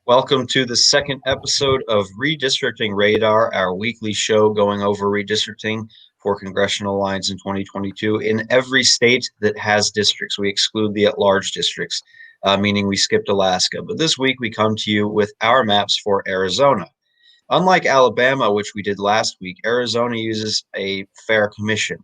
Welcome to the second episode of Redistricting Radar, our weekly show going over redistricting for congressional lines in 2022 in every state that has districts. We exclude the at-large districts, meaning we skipped Alaska. But this week we come to you with our maps for Arizona. Unlike Alabama, which we did last week, Arizona uses a fair commission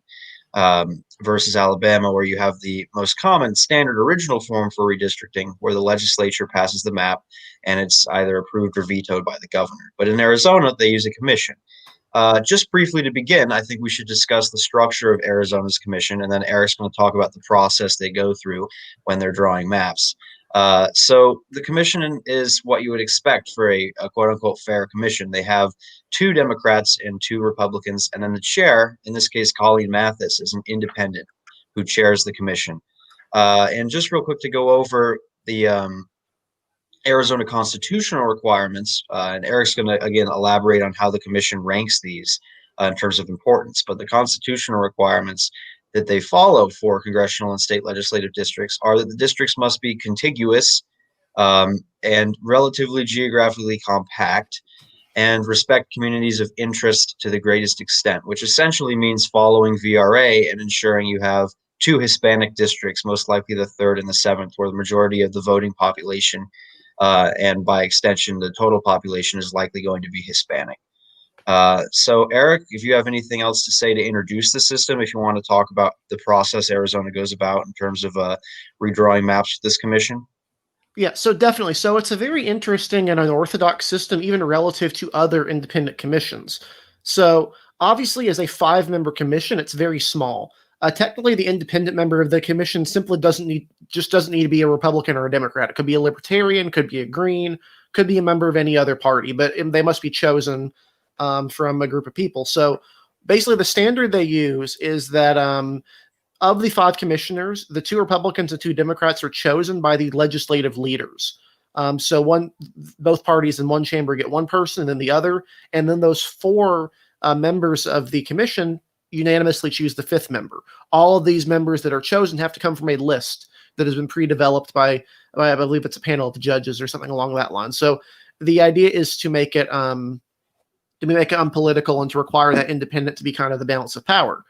versus Alabama, where you have the most common standard original form for redistricting, where the legislature passes the map and it's either approved or vetoed by the governor. But in Arizona, they use a commission. Just briefly to begin, I think we should discuss the structure of Arizona's commission, and then Eric's going to talk about the process they go through when they're drawing maps. So the commission is what you would expect for a quote unquote fair commission. They have two Democrats and two Republicans, and then the chair, in this case, Colleen Mathis, is an independent who chairs the commission. And just real quick to go over the Arizona constitutional requirements, and Eric's going to, again, elaborate on how the commission ranks these in terms of importance. But the constitutional requirements that they follow for congressional and state legislative districts are that the districts must be contiguous and relatively geographically compact and respect communities of interest to the greatest extent, which essentially means following VRA and ensuring you have two Hispanic districts, most likely the third and the seventh, where the majority of the voting population and by extension, the total population is likely going to be Hispanic. So Eric, if you have anything else to say to introduce the system, if you want to talk about the process Arizona goes about in terms of redrawing maps with this commission. Yeah, so definitely. So it's a very interesting and unorthodox system, even relative to other independent commissions. So obviously, as a 5-member commission, it's very small. Technically, the independent member of the commission simply doesn't need to be a Republican or a Democrat. It could be a Libertarian, could be a Green, could be a member of any other party, but they must be chosen from a group of people. So basically, the standard they use is that of the 5 commissioners, the 2 Republicans and 2 Democrats are chosen by the legislative leaders. So both parties in one chamber get one person and then the other, and then those 4 members of the commission unanimously choose the 5th member. All of these members that are chosen have to come from a list that has been pre-developed by I believe it's a panel of judges or something along that line. So the idea is to make it unpolitical and to require that independent to be kind of the balance of power.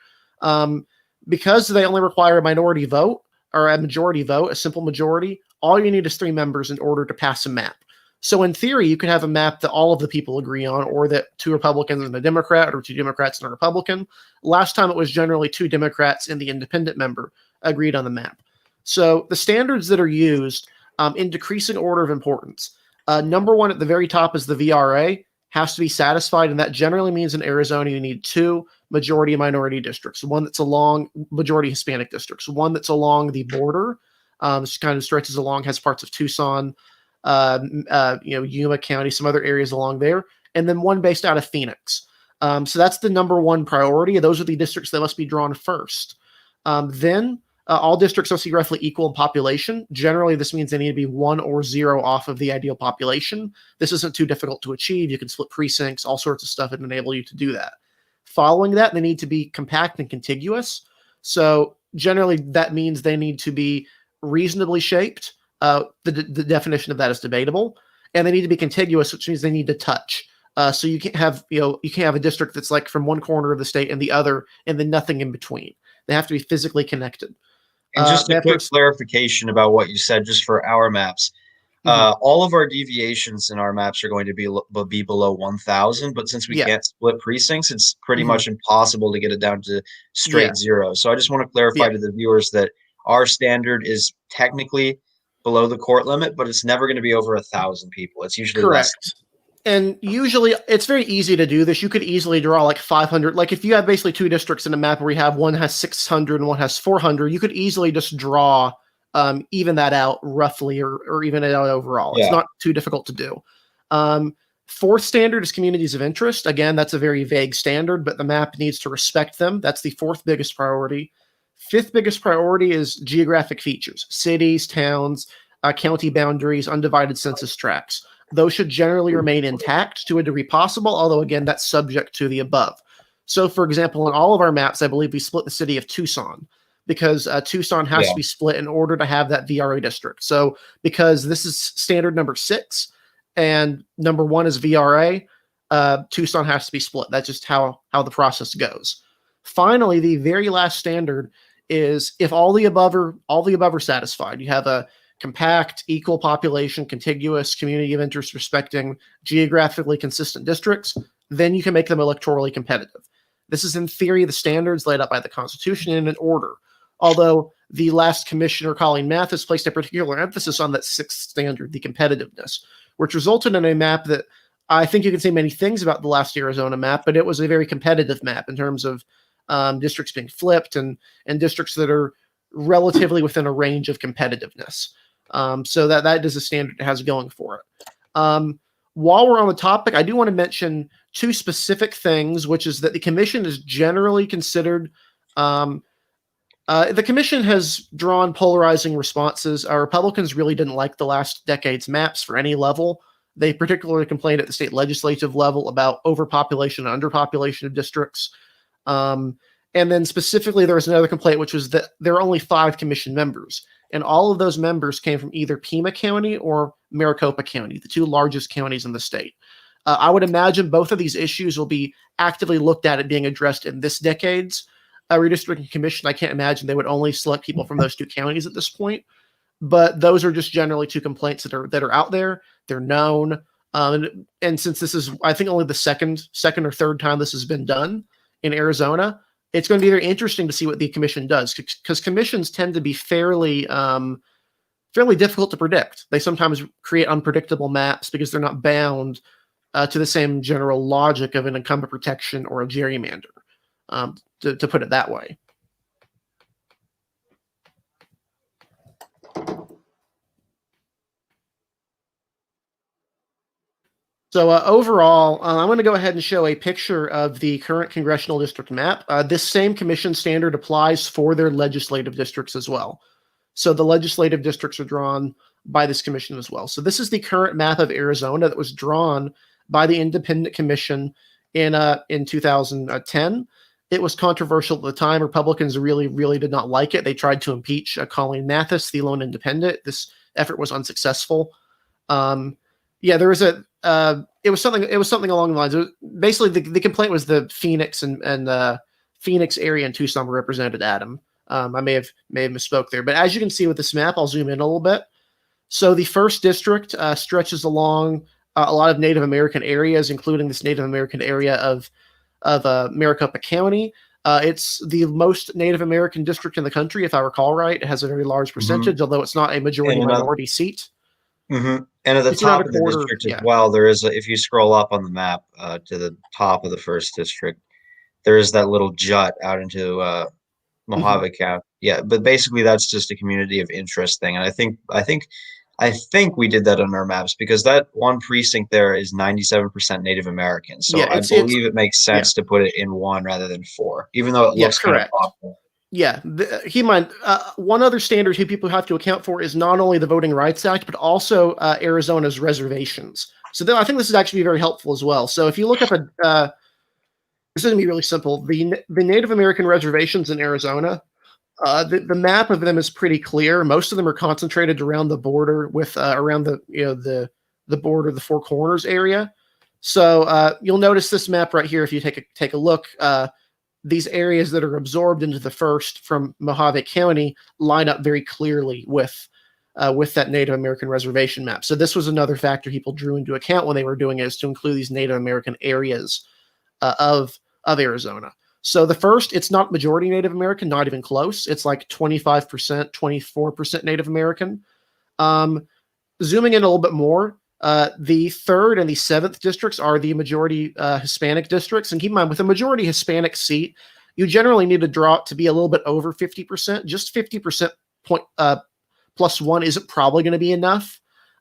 Because they only require a minority vote or a majority vote, a simple majority, all you need is 3 members in order to pass a map. So in theory, you could have a map that all of the people agree on, or that 2 Republicans and a Democrat, or 2 Democrats and a Republican. Last time it was generally 2 Democrats and the independent member agreed on the map. So the standards that are used in decreasing order of importance. Number 1 at the very top is the VRA, has to be satisfied, and that generally means in Arizona you need 2 majority and minority districts, one that's along majority Hispanic districts, one that's along the border, kind of stretches along, has parts of Tucson, Yuma County, some other areas along there, and then one based out of Phoenix. So that's the number 1 priority. Those are the districts that must be drawn first. Then all districts must be roughly equal in population. Generally, this means they need to be 1 or 0 off of the ideal population. This isn't too difficult to achieve. You can split precincts, all sorts of stuff that enable you to do that. Following that, they need to be compact and contiguous. So generally, that means they need to be reasonably shaped. The definition of that is debatable, and they need to be contiguous, which means they need to touch. So you can't have a district that's like from one corner of the state and the other, and then nothing in between. They have to be physically connected. And just a quick clarification about what you said, just for our maps. All of our deviations in our maps are going to be below 1,000, but since we can't split precincts, it's pretty much impossible to get it down to straight 0. So I just want to clarify to the viewers that our standard is technically below the court limit, but it's never going to be over 1,000 people. It's usually correct. Less. And usually it's very easy to do this. You could easily draw like 500. Like if you have basically 2 districts in a map where you have one has 600 and one has 400, you could easily just draw even that out roughly or even it out overall. Yeah. It's not too difficult to do. 4th standard is communities of interest. Again, that's a very vague standard, but the map needs to respect them. That's the 4th biggest priority. 5th biggest priority is geographic features, cities, towns, county boundaries, undivided census tracts. Those should generally remain intact to a degree possible, although, again, that's subject to the above. So, for example, in all of our maps, I believe we split the city of Tucson because Tucson has to be split in order to have that VRA district. So, because this is standard number 6, and number 1 is VRA, Tucson has to be split. That's just how the process goes. Finally, the very last standard is if all the above are satisfied. You have a compact, equal population, contiguous, community of interest respecting, geographically consistent districts, then you can make them electorally competitive. This is in theory the standards laid out by the Constitution in an order. Although the last commissioner, Colleen Mathis, placed a particular emphasis on that 6th standard, the competitiveness, which resulted in a map that I think you can say many things about the last Arizona map, but it was a very competitive map in terms of districts being flipped and districts that are relatively within a range of competitiveness. So that is a standard it has going for it. While we're on the topic, I do want to mention 2 specific things, which is that the commission is generally considered. The commission has drawn polarizing responses. Republicans really didn't like the last decade's maps for any level. They particularly complained at the state legislative level about overpopulation and underpopulation of districts. And then specifically, there was another complaint, which was that there are only 5 commission members. And all of those members came from either Pima County or Maricopa County, the 2 largest counties in the state. I would imagine both of these issues will be actively looked at being addressed in this decade's redistricting commission. I can't imagine they would only select people from those 2 counties at this point. But those are just generally 2 complaints that are out there. They're known. And since this is, I think, only the second or third time this has been done in Arizona, it's going to be very interesting to see what the commission does, because commissions tend to be fairly difficult to predict. They sometimes create unpredictable maps because they're not bound to the same general logic of an incumbent protection or a gerrymander, to put it that way. So overall, I'm going to go ahead and show a picture of the current congressional district map. This same commission standard applies for their legislative districts as well. So the legislative districts are drawn by this commission as well. So this is the current map of Arizona that was drawn by the independent commission in 2010. It was controversial at the time. Republicans really did not like it. They tried to impeach Colleen Mathis, the lone independent. This effort was unsuccessful. There was it was something along the lines of, basically the complaint was the Phoenix and Phoenix area in Tucson were represented, Adam. I may have misspoke there, but as you can see with this map, I'll zoom in a little bit. So the first district stretches along a lot of Native American areas, including this Native American area of Maricopa County. It's the most Native American district in the country, if I recall right. It has a very large percentage, although it's not a majority minority seat. Mm-hmm. And at the top of the district as well, there is if you scroll up on the map to the top of the first district, there is that little jut out into Mojave County. Yeah, but basically that's just a community of interest thing. And I think we did that on our maps because that one precinct there is 97% Native American. So I believe it makes sense to put it in 1 rather than 4, even though it looks kind of awful. Yeah, keep in mind, one other standard who people have to account for is not only the Voting Rights Act, but also Arizona's reservations. So I think this is actually very helpful as well. So if you look up this is going to be really simple. The Native American reservations in Arizona, the map of them is pretty clear. Most of them are concentrated around the border with around the border, the Four Corners area. So you'll notice this map right here if you take a look. These areas that are absorbed into the first from Mojave County line up very clearly with that Native American reservation map. So this was another factor people drew into account when they were doing it, is to include these Native American areas of Arizona. So the first, it's not majority Native American, not even close. It's like 25%, 24% Native American. Zooming in a little bit more, the 3rd and the 7th districts are the majority Hispanic districts. And keep in mind, with a majority Hispanic seat, you generally need to draw it to be a little bit over 50%. Just 50% plus 1 isn't probably going to be enough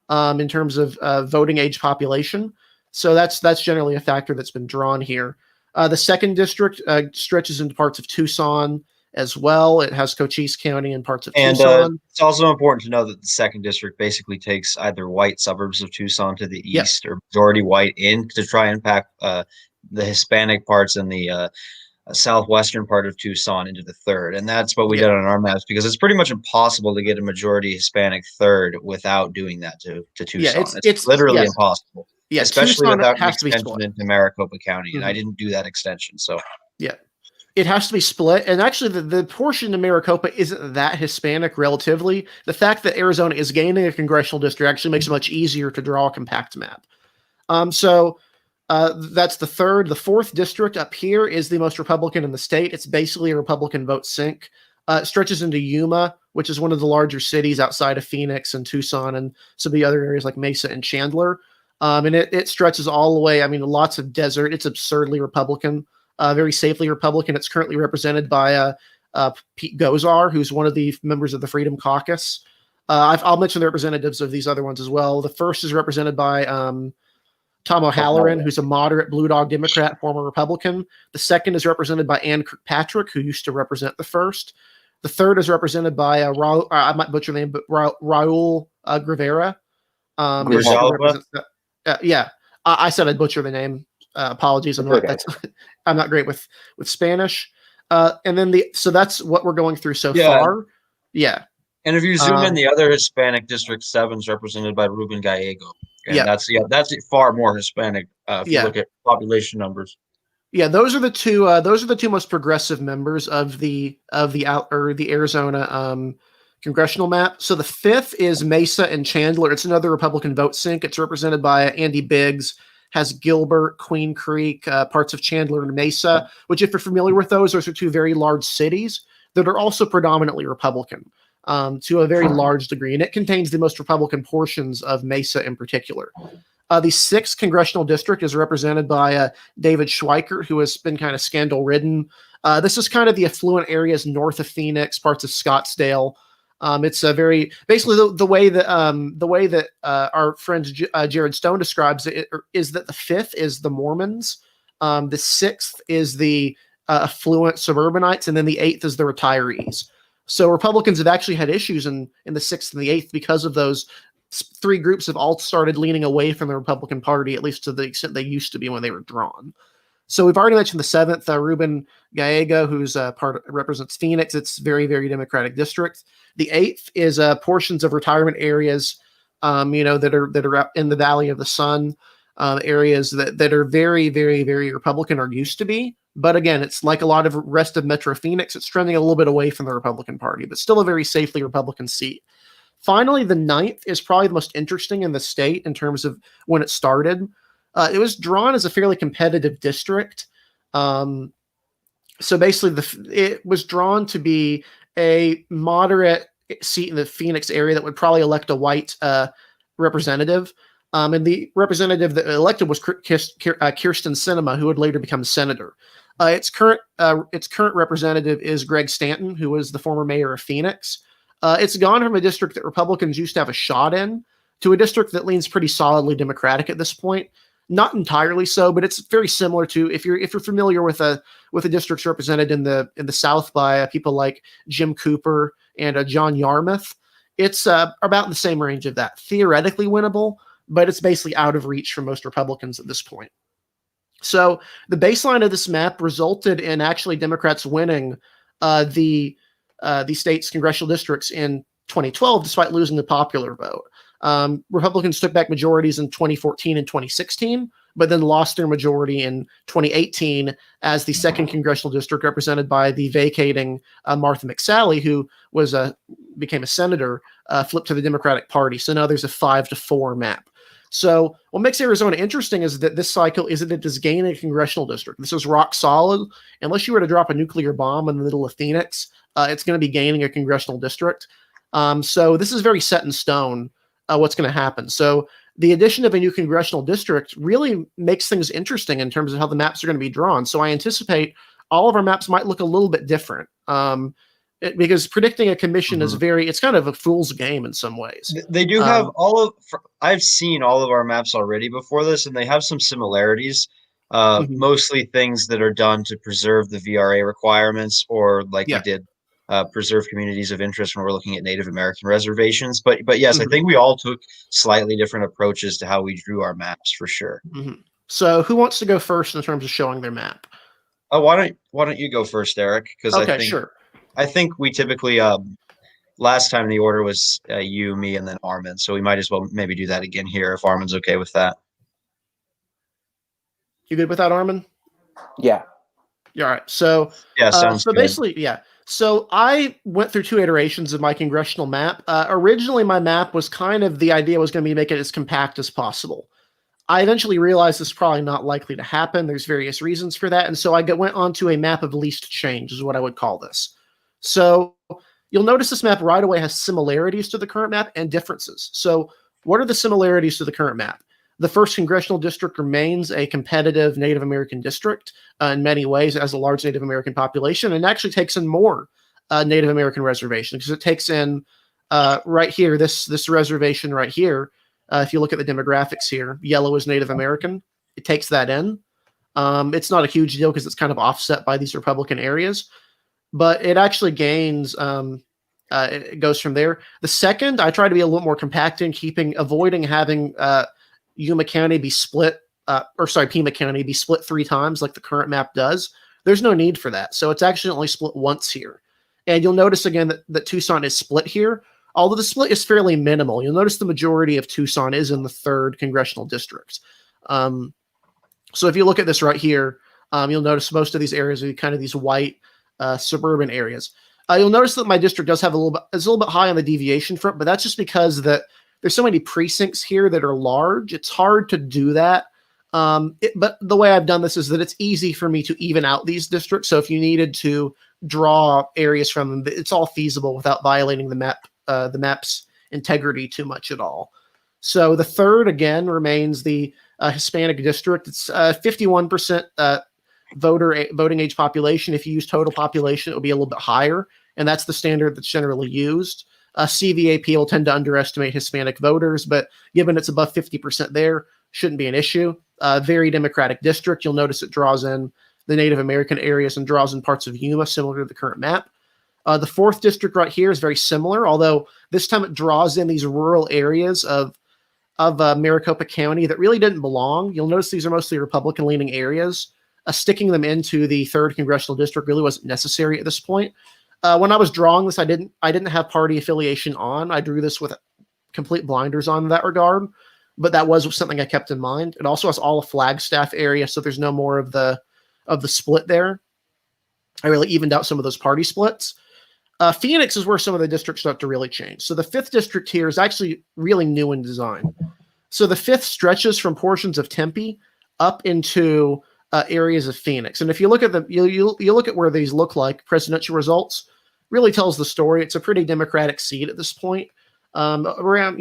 in terms of voting age population. So that's generally a factor that's been drawn here. The 2nd district stretches into parts of Tucson as well. It has Cochise County and parts of Tucson. It's also important to know that the 2nd district basically takes either white suburbs of Tucson to the east or majority white in to try and pack the Hispanic parts and the southwestern part of Tucson into the third. And that's what we Yeah. did on our maps, because it's pretty much impossible to get a majority Hispanic third without doing that to Yeah, Tucson. It's literally yes. impossible, Yeah, especially Tucson without an has to be extension split. into Maricopa County. And I Mhm. didn't do that extension. So Yeah. It has to be split. And actually, the portion in Maricopa isn't that Hispanic relatively. The fact that Arizona is gaining a congressional district actually makes it much easier to draw a compact map. So that's the third. The fourth district up here is the most Republican in the state. It's basically a Republican vote sink. It stretches into Yuma, which is one of the larger cities outside of Phoenix and Tucson and some of the other areas like Mesa and Chandler. And it stretches all the way. I mean, lots of desert. It's absurdly Republican, very safely Republican. It's currently represented by Pete Gosar, who's one of the members of the Freedom Caucus. I'll mention the representatives of these other ones as well. The first is represented by Tom O'Halloran, who's a moderate Blue Dog Democrat, former Republican. The second is represented by Ann Kirkpatrick, who used to represent the first. The third is represented by Raul, I might butcher the name, but Raul Rivera. Yeah, I said I'd butcher the name. Apologies, I'm not. I'm not great with Spanish. And then so that's what we're going through so far. Yeah. And if you zoom in, the other Hispanic district 7 is represented by Ruben Gallego. And that's far more Hispanic if you look at population numbers. Yeah, those are the two most progressive members of the Arizona congressional map. So the fifth is Mesa and Chandler. It's another Republican vote sink. It's represented by Andy Biggs, has Gilbert, Queen Creek, parts of Chandler and Mesa, which if you're familiar with those are two very large cities that are also predominantly Republican. To a very large degree, and it contains the most Republican portions of Mesa in particular. The sixth congressional district is represented by David Schweikert, who has been kind of scandal-ridden. This is kind of the affluent areas north of Phoenix, parts of Scottsdale. It's a very basically the way that our friend Jared Stone describes it is that the fifth is the Mormons, the sixth is the affluent suburbanites, and then the eighth is the retirees. So Republicans have actually had issues in the sixth and the eighth because of those three groups have all started leaning away from the Republican Party, at least to the extent they used to be when they were drawn. So we've already mentioned the seventh, Ruben Gallego, who's represents Phoenix. It's very, very Democratic district. The eighth is portions of retirement areas, that are out in the Valley of the Sun, areas that are very, very, very Republican or used to be. But again, it's like a lot of rest of Metro Phoenix. It's trending a little bit away from the Republican Party, but still a very safely Republican seat. Finally, the ninth is probably the most interesting in the state in terms of when it started. It was drawn as a fairly competitive district. So basically, it was drawn to be a moderate seat in the Phoenix area that would probably elect a white representative. And the representative that elected was Kyrsten Sinema, who would later become senator. Its current representative is Greg Stanton, who was the former mayor of Phoenix. It's gone from a district that Republicans used to have a shot in to a district that leans pretty solidly Democratic at this point. Not entirely so, but it's very similar to if you're familiar with the districts represented in the South by people like Jim Cooper and John Yarmouth. It's about the same range of that. Theoretically winnable, but it's basically out of reach for most Republicans at this point. So the baseline of this map resulted in actually Democrats winning the state's congressional districts in 2012, despite losing the popular vote. Republicans took back majorities in 2014 and 2016, but then lost their majority in 2018 as the second congressional district, represented by the vacating Martha McSally, who became a senator, flipped to the Democratic Party. So now there's a 5-4 map. So what makes Arizona interesting is that this cycle is that it is gaining a congressional district. This is rock solid. Unless you were to drop a nuclear bomb in the middle of Phoenix, it's going to be gaining a congressional district. So this is very set in stone what's going to happen. So the addition of a new congressional district really makes things interesting in terms of how the maps are going to be drawn. So I anticipate all of our maps might look a little bit different. Because predicting a commission is it's kind of a fool's game in some ways. They do have I've seen all of our maps already before this, and they have some similarities, mostly things that are done to preserve the VRA requirements, or we did preserve communities of interest when we're looking at Native American reservations. But yes, I think we all took slightly different approaches to how we drew our maps for sure. So who wants to go first in terms of showing their map? Oh, why don't you go first, Eric? Because Okay, sure. I think we typically last time the order was you, me, and then Armin. So we might as well maybe do that again here if Armin's okay with that. You good with that, Armin? Yeah. Yeah, all right. So, Yeah, sounds so good. basically, yeah. So I went through 2 iterations of my congressional map. Originally, my map was kind of the idea was going to be make it as compact as possible. I eventually realized this is probably not likely to happen. There's various reasons for that, and so I went on to a map of least change, is what I would call this. So you'll notice this map right away has similarities to the current map and differences. So what are the similarities to the current map? The first congressional district remains a competitive Native American district in many ways, as a large Native American population, and actually takes in more Native American reservations because it takes in right here this reservation right here. If you look at the demographics here, yellow is Native American. It takes that in. It's not a huge deal because it's kind of offset by these Republican areas, but it actually gains. It goes from there. The second, I try to be a little more compact in avoiding having Yuma County be split, Pima County be split 3 times like the current map does. There's no need for that. So it's actually only split once here. And you'll notice again that Tucson is split here, although the split is fairly minimal. You'll notice the majority of Tucson is in the 3rd congressional district. So if you look at this right here, you'll notice most of these areas are kind of these white suburban areas. You'll notice that my district does have it's a little bit high on the deviation front, but that's just because there's so many precincts here that are large. It's hard to do that. But the way I've done this is that it's easy for me to even out these districts. So if you needed to draw areas from them, it's all feasible without violating the map's integrity too much at all. So the 3rd, again, remains the Hispanic district. It's 51% voting age population. If you use total population, it will be a little bit higher, and that's the standard that's generally used. CVAP will tend to underestimate Hispanic voters, but given it's above 50% there, shouldn't be an issue. Very Democratic district. You'll notice it draws in the Native American areas and draws in parts of Yuma, similar to the current map. The 4th district right here is very similar, although this time it draws in these rural areas of Maricopa County that really didn't belong. You'll notice these are mostly Republican-leaning areas. Sticking them into the 3rd congressional district really wasn't necessary at this point. When I was drawing this, I didn't have party affiliation on. I drew this with complete blinders on in that regard, but that was something I kept in mind. It also has all a Flagstaff area, so there's no more of the split there. I really evened out some of those party splits. Phoenix is where some of the districts start to really change. So the 5th district here is actually really new in design. So the 5th stretches from portions of Tempe up into areas of Phoenix. And if you look at them, you look at where these look like presidential results, really tells the story. It's a pretty Democratic seat at this point. Around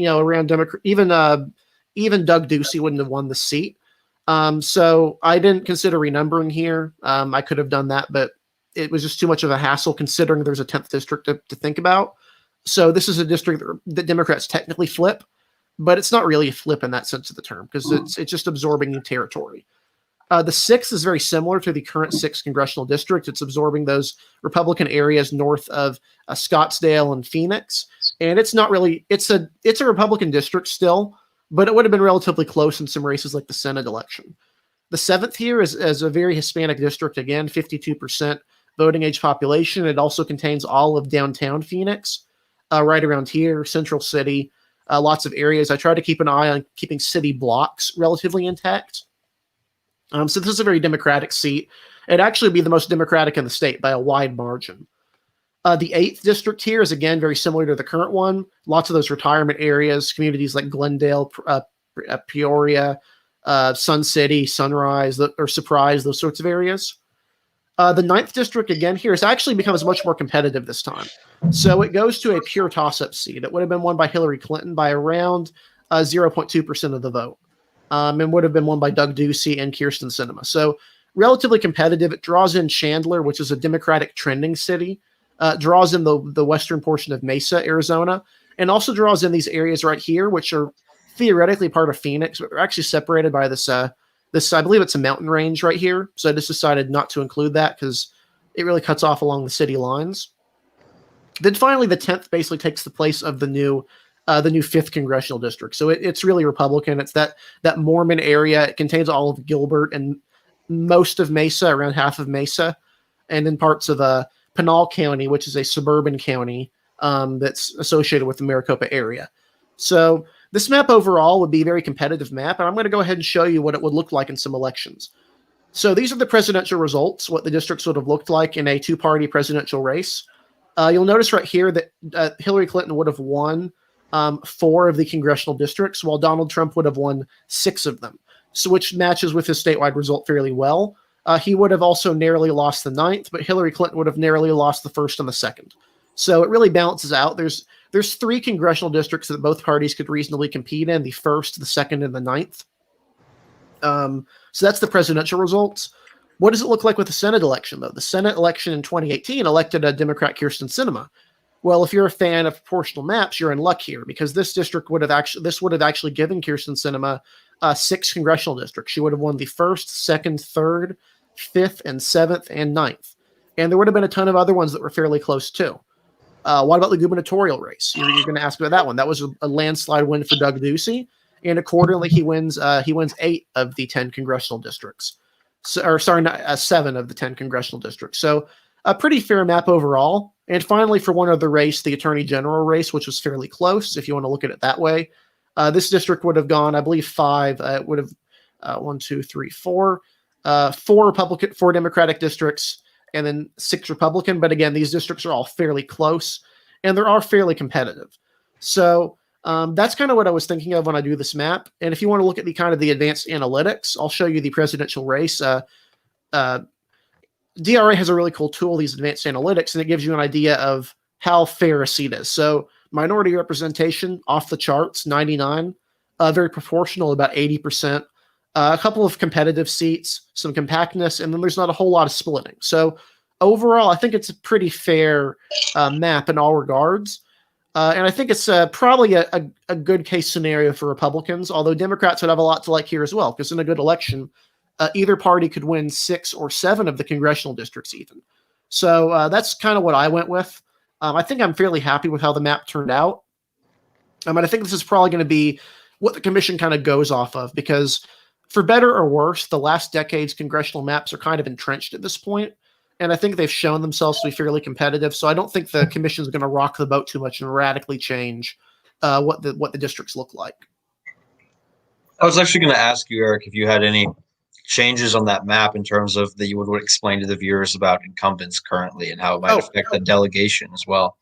Democrat, even Doug Ducey wouldn't have won the seat. So I didn't consider renumbering here. I could have done that, but it was just too much of a hassle considering there's a 10th district to think about. So this is a district that Democrats technically flip, but it's not really a flip in that sense of the term because it's just absorbing new territory. The 6th is very similar to the current 6th congressional district. It's absorbing those Republican areas north of Scottsdale and Phoenix. And it's not really, it's a Republican district still, but it would have been relatively close in some races like the Senate election. The 7th here is a very Hispanic district, again, 52% voting age population. It also contains all of downtown Phoenix, right around here, Central City, lots of areas. I try to keep an eye on keeping city blocks relatively intact. So this is a very Democratic seat. It'd actually be the most Democratic in the state by a wide margin. The 8th district here is, again, very similar to the current one. Lots of those retirement areas, communities like Glendale, Peoria, Sun City, Sunrise, or Surprise, those sorts of areas. The 9th district, again, here is actually becomes much more competitive this time. So it goes to a pure toss-up seat. It would have been won by Hillary Clinton by around 0.2% of the vote. And would have been won by Doug Ducey and Kirsten Sinema. So relatively competitive. It draws in Chandler, which is a Democratic trending city, draws in the western portion of Mesa, Arizona, and also draws in these areas right here, which are theoretically part of Phoenix, but they're actually separated by this, I believe it's a mountain range right here. So I just decided not to include that because it really cuts off along the city lines. Then finally, the 10th basically takes the place of the new 5th congressional district. So it's really Republican. It's that Mormon area. It contains all of Gilbert and most of Mesa, around half of Mesa, and then parts of Pinal County, which is a suburban county that's associated with the Maricopa area. So this map overall would be a very competitive map, and I'm going to go ahead and show you what it would look like in some elections. So these are the presidential results, what the districts would have looked like in a two-party presidential race. You'll notice right here that Hillary Clinton would have won 4 of the congressional districts, while Donald Trump would have won 6 of them, so which matches with his statewide result fairly well. He would have also narrowly lost the 9th, but Hillary Clinton would have narrowly lost the 1st and the 2nd. So it really balances out. There's 3 congressional districts that both parties could reasonably compete in, the 1st, the 2nd, and the 9th. So that's the presidential results. What does it look like with the Senate election, though? The Senate election in 2018 elected a Democrat, Kyrsten Sinema. Well, if you're a fan of proportional maps, you're in luck here, because this district would have actually given Kyrsten Sinema 6 congressional districts. She would have won the 1st, 2nd, 3rd, 5th, and 7th, and 9th. And there would have been a ton of other ones that were fairly close too. What about the gubernatorial race? You're going to ask about that one. That was a landslide win for Doug Ducey, and accordingly, he wins 8 of the 10 congressional districts. 7 of the 10 congressional districts. So a pretty fair map overall. And finally, for one other race, the attorney general race, which was fairly close, if you want to look at it that way. This district would have gone, I believe, 5. It would have 1, 2, 3, 4, 4 Democratic districts, and then 6 Republican. But again, these districts are all fairly close, and they are fairly competitive. So that's kind of what I was thinking of when I do this map. And if you want to look at the advanced analytics, I'll show you the presidential race. DRA has a really cool tool, these advanced analytics, and it gives you an idea of how fair a seat is. So minority representation off the charts, 99, very proportional, about 80%. A couple of competitive seats, some compactness, and then there's not a whole lot of splitting. So overall, I think it's a pretty fair map in all regards. And I think it's probably a good case scenario for Republicans, although Democrats would have a lot to like here as well, because in a good election, either party could win 6 or 7 of the congressional districts even. So that's kind of what I went with. I think I'm fairly happy with how the map turned out. And I think this is probably going to be what the commission kind of goes off of, because for better or worse, the last decade's congressional maps are kind of entrenched at this point. And I think they've shown themselves to be fairly competitive. So I don't think the commission is going to rock the boat too much and radically change what the districts look like. I was actually going to ask you, Eric, if you had any changes on that map in terms of that you would explain to the viewers about incumbents currently and how it might affect the delegation as well.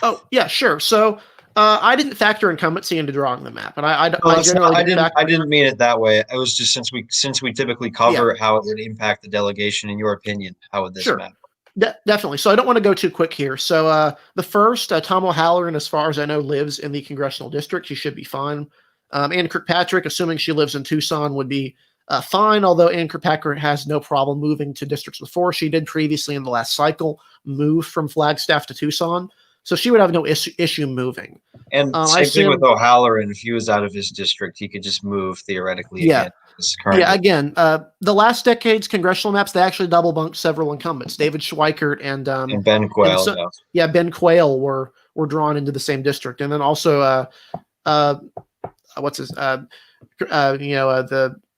Oh, yeah, sure. So I didn't factor incumbency into drawing the map, and I didn't mean it that way. It was just since we typically cover how it would impact the delegation. In your opinion, how would this map? Definitely. So I don't want to go too quick here. So the first, Tom O'Halloran, as far as I know, lives in the congressional district. She should be fine. Ann Kirkpatrick, assuming she lives in Tucson, would be fine. Although Ann Kirkpatrick has no problem moving to districts before. She did previously in the last cycle move from Flagstaff to Tucson. So she would have no issue moving. And same thing with O'Halloran. If he was out of his district, he could just move theoretically. Yeah. Again, the last decade's congressional maps, they actually double bunked several incumbents. David Schweikert and Ben Quayle. Ben Quayle were drawn into the same district. And then also the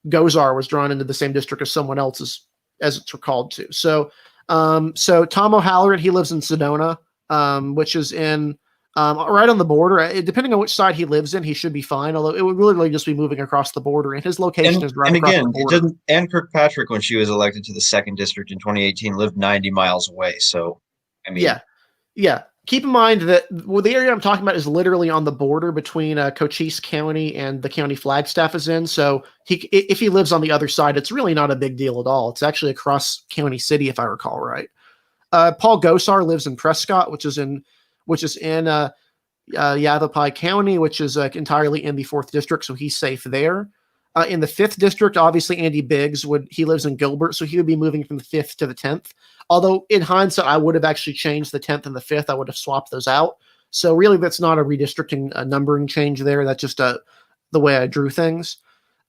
Gozar was drawn into the same district as someone else as it's recalled to. So Tom O'Halloran, he lives in Sedona, which is in right on the border. Depending on which side he lives in, he should be fine. Although it would really just be moving across the border, and his location is right across the border. Ann Kirkpatrick, when she was elected to the 2nd district in 2018, lived 90 miles away. So, I mean, yeah. Keep in mind that the area I'm talking about is literally on the border between Cochise County and the county Flagstaff is in. So if he lives on the other side, it's really not a big deal at all. It's actually across County City, if I recall right. Paul Gosar lives in Prescott, which is in Yavapai County, which is entirely in the 4th district, so he's safe there. In the 5th district, obviously Andy Biggs he lives in Gilbert, so he would be moving from the 5th to the 10th. Although in hindsight, I would have actually changed the 10th and the 5th. I would have swapped those out. So really, that's not a redistricting numbering change there. That's just the way I drew things.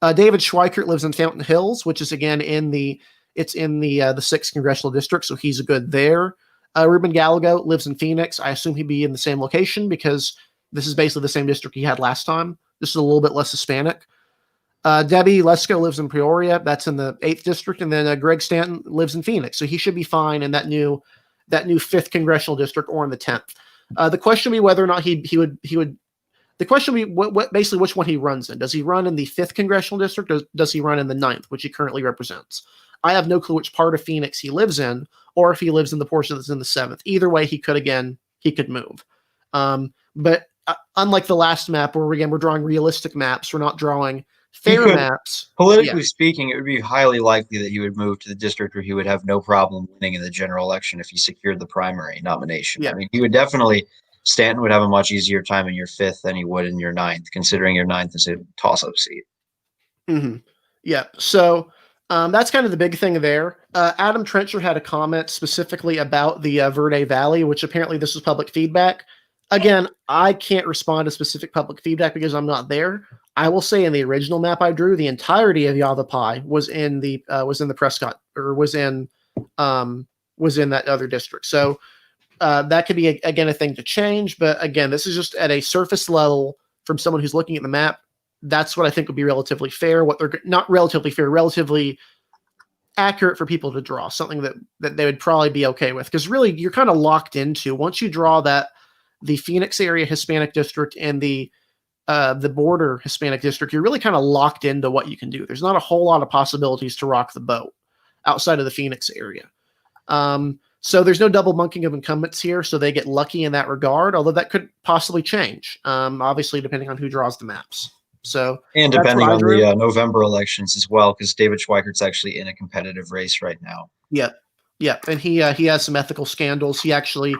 David Schweikert lives in Fountain Hills, which is again in the 6th congressional district, so he's good there. Ruben Gallego lives in Phoenix. I assume he'd be in the same location because this is basically the same district he had last time. This is a little bit less Hispanic. Debbie Lesko lives in Peoria. That's in the 8th district, and then Greg Stanton lives in Phoenix. So he should be fine in that new 5th congressional district or in the 10th. The question would be whether or not he would. The question would be what basically which one he runs in. Does he run in the 5th congressional district, or does he run in the 9th, which he currently represents? I have no clue which part of Phoenix he lives in, or if he lives in the portion that's in the 7th. Either way, he could move. But unlike the last map, where again we're drawing realistic maps, we're not drawing fair maps. Politically speaking, it would be highly likely that he would move to the district where he would have no problem winning in the general election if he secured the primary nomination. Yeah. I mean, he would definitely. Stanton would have a much easier time in your 5th than he would in your 9th, considering your 9th is a toss-up seat. Mm-hmm. Yeah. So that's kind of the big thing there. Adam Trencher had a comment specifically about the Verde Valley, which apparently this was public feedback. Again, I can't respond to specific public feedback because I'm not there. I will say in the original map I drew, the entirety of Yavapai was in the Prescott, or was in that other district. So that could be again a thing to change, but again, this is just at a surface level from someone who's looking at the map. That's what I think would be relatively fair. What they're not relatively fair, relatively accurate for people to draw, something that they would probably be okay with. Because really, you're kind of locked into once you draw that the Phoenix area Hispanic district and the border Hispanic district, you're really kind of locked into what you can do. There's not a whole lot of possibilities to rock the boat outside of the Phoenix area. So there's no double bunking of incumbents here, so they get lucky in that regard, although that could possibly change, obviously, depending on who draws the maps. So and depending on the November elections as well, because David Schweikert's actually in a competitive race right now. Yeah, and he has some ethical scandals. He actually,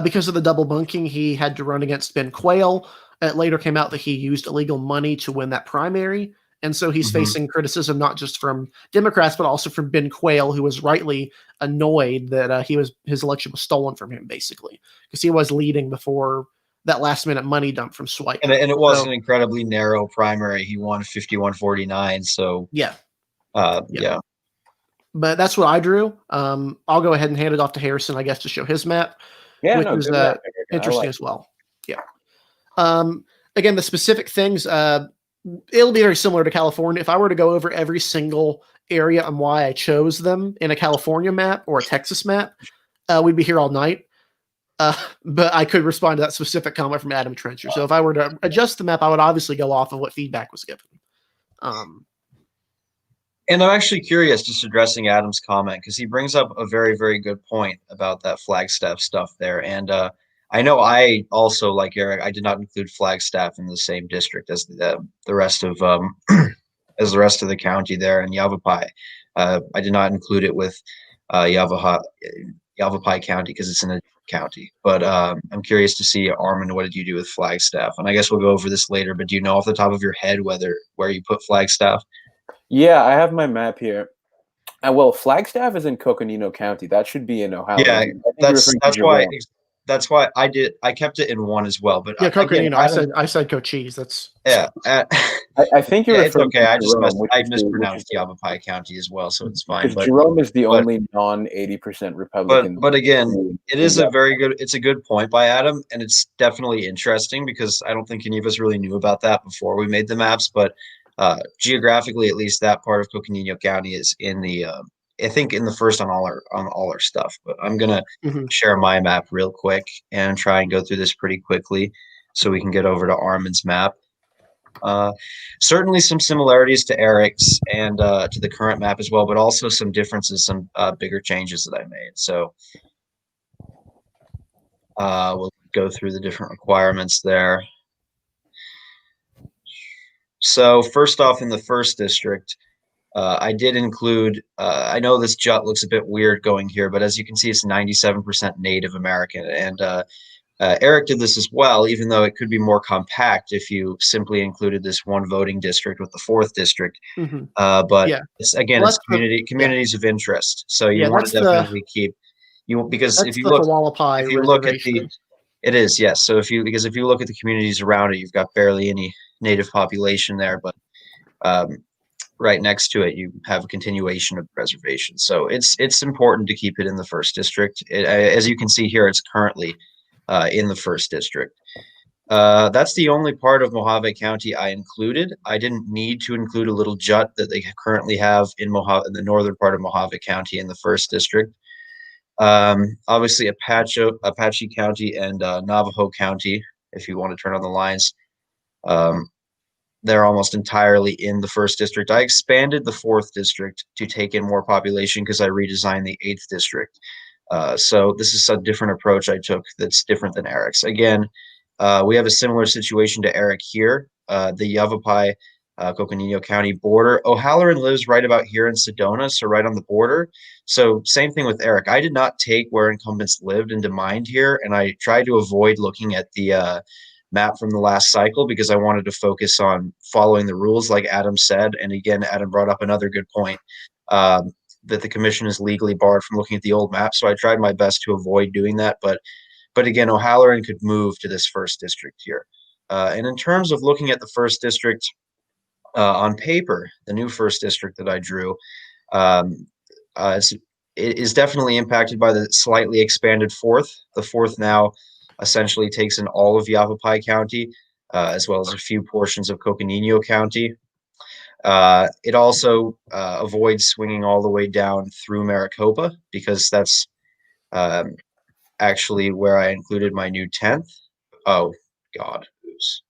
because of the double bunking, he had to run against Ben Quayle. It later came out that he used illegal money to win that primary. And so he's facing criticism not just from Democrats, but also from Ben Quayle, who was rightly annoyed that his election was stolen from him, basically, because he was leading before that last-minute money dump from Swipe. And it was an incredibly narrow primary. He won 51-49. So yeah. But that's what I drew. I'll go ahead and hand it off to Harrison, I guess, to show his map, which is interesting as well. Yeah. Again, the specific things. It'll be very similar to California. If I were to go over every single area and why I chose them in a California map or a Texas map, we'd be here all night. But I could respond to that specific comment from Adam Trencher. So if I were to adjust the map, I would obviously go off of what feedback was given. And I'm actually curious, just addressing Adam's comment, because he brings up a very, very good point about that Flagstaff stuff there. And I know I also, like Eric, I did not include Flagstaff in the same district as the rest of as the rest of the county there in Yavapai. I did not include it with Yavapai County because it's in a county. But I'm curious to see, Armin, what did you do with Flagstaff? And I guess we'll go over this later. But do you know off the top of your head where you put Flagstaff? Yeah, I have my map here. Well, Flagstaff is in Coconino County. That should be in Ohio. Yeah, that's why I kept it in one as well. But yeah, Coconino. I said Cochise. That's I think you're. It's okay. I mispronounced Yavapai County as well, so it's fine. But Jerome is the only non-80% Republican. But again, it is it's a good point by Adam, and it's definitely interesting because I don't think any of us really knew about that before we made the maps. But geographically, at least that part of Coconino County is in the I think in the first on all our stuff. But I'm gonna share my map real quick and try and go through this pretty quickly so we can get over to Armin's map. Certainly some similarities to Eric's and to the current map as well, but also some differences, some bigger changes that I made. So we'll go through the different requirements there. So first off, in the first district, I did include, I know this jut looks a bit weird going here, but as you can see, it's 97% Native American. And Eric did this as well, even though it could be more compact if you simply included this one voting district with the fourth district. But it's communities of interest. So you want to definitely keep because if you look at it is, yes. So if you look at the communities around it, you've got barely any Native population there, but right next to it, you have a continuation of preservation. So it's important to keep it in the first district. As you can see here, it's currently in the first district. That's the only part of Mojave County I included. I didn't need to include a little jut that they currently have in Mojave, in the northern part of Mojave County in the first district. Obviously, Apache County and Navajo County, if you want to turn on the lines, they're almost entirely in the first district. I expanded the fourth district to take in more population because I redesigned the eighth district. So this is a different approach I took that's different than Eric's. Again, we have a similar situation to Eric here. The Yavapai Coconino County border. O'Halloran lives right about here in Sedona, so right on the border. So same thing with Eric. I did not take where incumbents lived into mind here, and I tried to avoid looking at the map from the last cycle because I wanted to focus on following the rules, like Adam said. And again, Adam brought up another good point, that the commission is legally barred from looking at the old map. So I tried my best to avoid doing that. But again, O'Halloran could move to this first district here. And in terms of looking at the first district on paper, the new first district that I drew, it is definitely impacted by the slightly expanded fourth. The fourth now essentially takes in all of Yavapai County, as well as a few portions of Coconino County. It also avoids swinging all the way down through Maricopa because that's actually where I included my new 10th. Oh, God. Oops.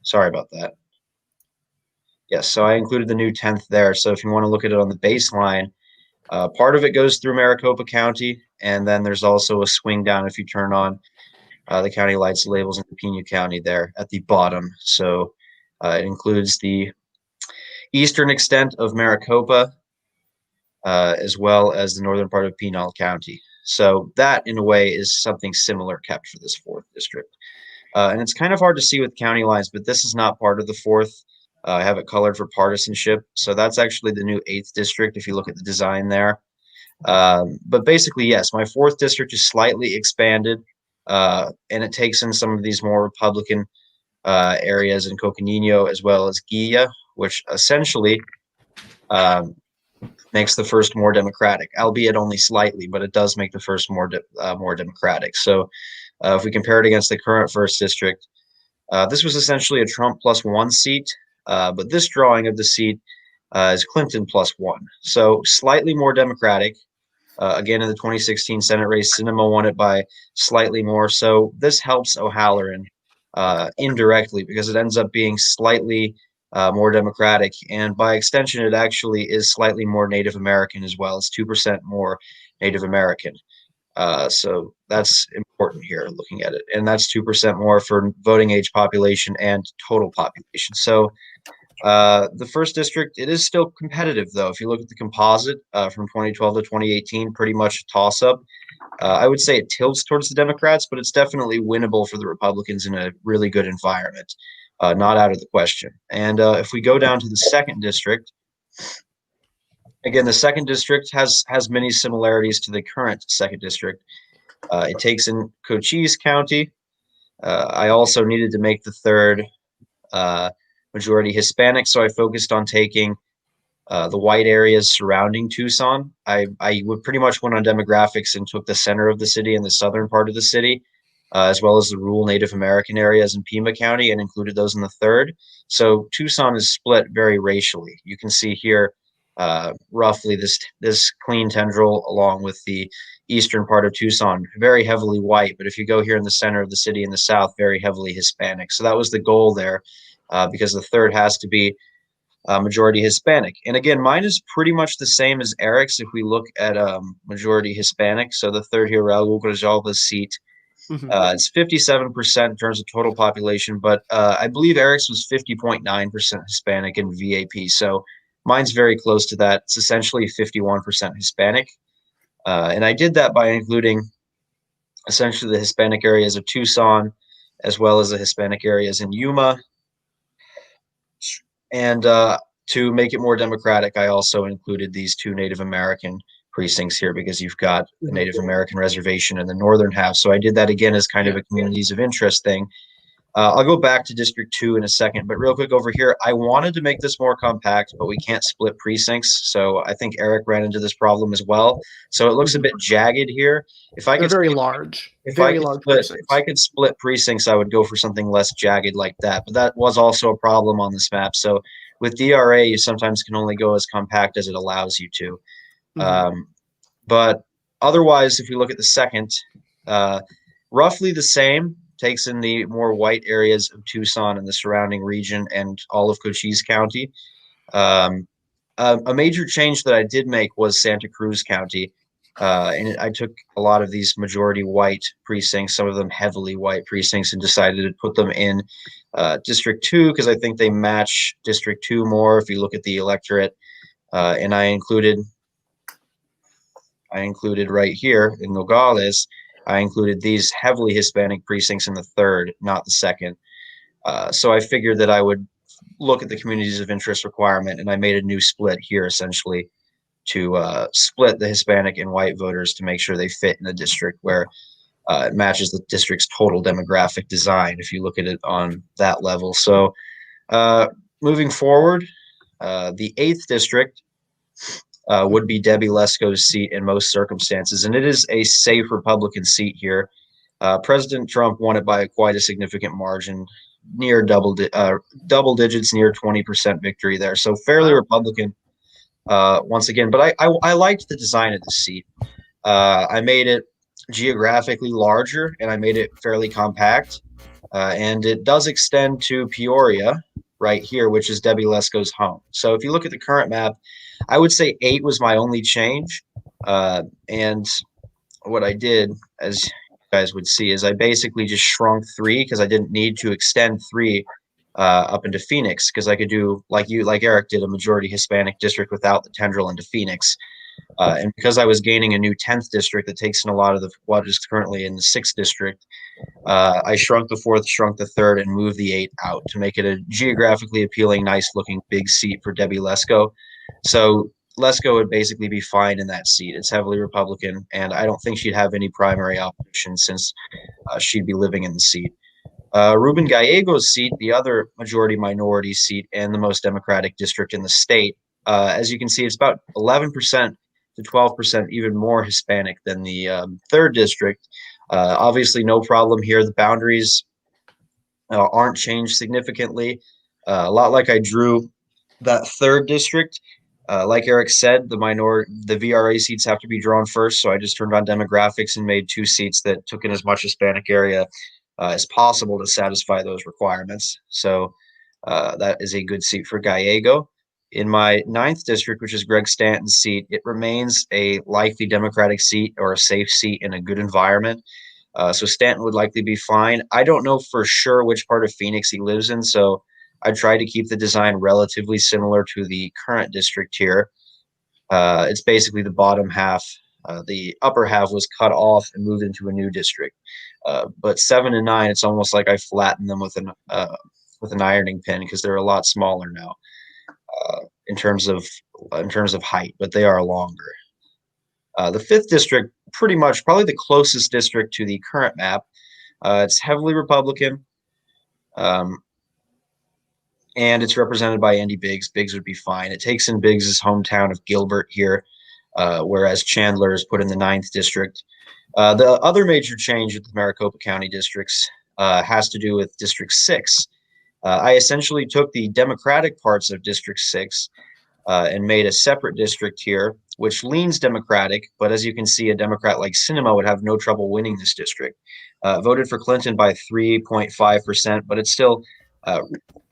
Sorry about that. Yes, so I included the new 10th there. So if you want to look at it on the baseline, part of it goes through Maricopa County, and then there's also a swing down if you turn on the county lights labels in Pena County there at the bottom. So it includes the eastern extent of Maricopa, as well as the northern part of Pinal County. So that, in a way, is something similar kept for this fourth district. And it's kind of hard to see with county lines, but this is not part of the fourth. I have it colored for partisanship. So that's actually the new 8th district if you look at the design there. But basically, yes, my 4th district is slightly expanded, and it takes in some of these more Republican areas in Coconino as well as Guia, which essentially makes the first more democratic, albeit only slightly, but it does make the first more democratic. So if we compare it against the current first district, this was essentially a Trump +1 seat, but this drawing of the seat is Clinton +1. So slightly more democratic. Again, in the 2016 Senate race, Sinema won it by slightly more. So this helps O'Halloran indirectly because it ends up being slightly more democratic. And by extension, it actually is slightly more Native American as well. It's 2% more Native American. So that's important here looking at it. And that's 2% more for voting age population and total population. So the first district, it is still competitive, though. If you look at the composite from 2012 to 2018, pretty much a toss-up. I would say it tilts towards the Democrats, but it's definitely winnable for the Republicans in a really good environment. Not out of the question. And if we go down to the second district, again, the second district has many similarities to the current second district. It takes in Cochise County. I also needed to make the third majority Hispanic, so I focused on taking the white areas surrounding Tucson. I would pretty much went on demographics and took the center of the city and the southern part of the city, as well as the rural Native American areas in Pima County, and included those in the third. So Tucson is split very racially. You can see here roughly this clean tendril along with the eastern part of Tucson, very heavily white. But if you go here in the center of the city in the south, very heavily Hispanic. So that was the goal there. Because the third has to be majority Hispanic. And again, mine is pretty much the same as Eric's if we look at majority Hispanic. So the third here, Raul Grijalva's seat, it's 57% in terms of total population, but I believe Eric's was 50.9% Hispanic in VAP. So mine's very close to that. It's essentially 51% Hispanic. And I did that by including essentially the Hispanic areas of Tucson, as well as the Hispanic areas in Yuma. And to make it more democratic, I also included these two Native American precincts here because you've got the Native American reservation in the northern half. So I did that again as kind of a communities of interest thing. I'll go back to District 2 in a second, but real quick over here, I wanted to make this more compact, but we can't split precincts. So I think Eric ran into this problem as well. So it looks a bit jagged here. If I They're could very large. if Very I could large split, precincts. if I could split precincts, I would go for something less jagged like that. But that was also a problem on this map. So with DRA, you sometimes can only go as compact as it allows you to. But otherwise, if we look at the second, roughly the same. Takes in the more white areas of Tucson and the surrounding region and all of Cochise County. A major change that I did make was Santa Cruz County. And I took a lot of these majority white precincts, some of them heavily white precincts, and decided to put them in District 2 because I think they match District 2 more if you look at the electorate. And I included right here in Nogales, I included these heavily Hispanic precincts in the third, not the second. So I figured that I would look at the communities of interest requirement, and I made a new split here essentially to split the Hispanic and white voters to make sure they fit in a district where it matches the district's total demographic design if you look at it on that level. So moving forward, the 8th district would be Debbie Lesko's seat in most circumstances, and it is a safe Republican seat here. President Trump won it by quite a significant margin, near double digits, near 20% victory there. So fairly Republican once again. But I liked the design of the seat. I made it geographically larger, and I made it fairly compact. And it does extend to Peoria right here, which is Debbie Lesko's home. So if you look at the current map, I would say 8 was my only change. And what I did, as you guys would see, is I basically just shrunk 3 because I didn't need to extend 3 up into Phoenix because I could do, like Eric did, a majority Hispanic district without the tendril into Phoenix. And because I was gaining a new 10th district that takes in a lot of what is currently in the 6th district, I shrunk the 4th, shrunk the 3rd, and moved the 8 out to make it a geographically appealing, nice-looking big seat for Debbie Lesko. So Lesko would basically be fine in that seat. It's heavily Republican, and I don't think she'd have any primary opposition since she'd be living in the seat. Ruben Gallego's seat, the other majority-minority seat and the most Democratic district in the state, as you can see, it's about 11% to 12% even more Hispanic than the 3rd district. Obviously, no problem here. The boundaries aren't changed significantly. A lot like I drew that 3rd district. Like Eric said, the VRA seats have to be drawn first, so I just turned on demographics and made 2 seats that took in as much Hispanic area as possible to satisfy those requirements. So that is a good seat for Gallego. In my 9th district, which is Greg Stanton's seat, it remains a likely Democratic seat or a safe seat in a good environment. So Stanton would likely be fine. I don't know for sure which part of Phoenix he lives in, so I tried to keep the design relatively similar to the current district here. It's basically the bottom half. The upper half was cut off and moved into a new district. But 7 and 9, it's almost like I flattened them with an ironing pin because they're a lot smaller now in terms of height, but they are longer. The 5th district, probably the closest district to the current map. It's heavily Republican. And it's represented by Andy Biggs. Biggs would be fine. It takes in Biggs' hometown of Gilbert here, whereas Chandler is put in the 9th district. The other major change with the Maricopa County districts has to do with District 6. I essentially took the Democratic parts of District 6 and made a separate district here, which leans Democratic, but as you can see, a Democrat like Sinema would have no trouble winning this district. Voted for Clinton by 3.5%, but it's still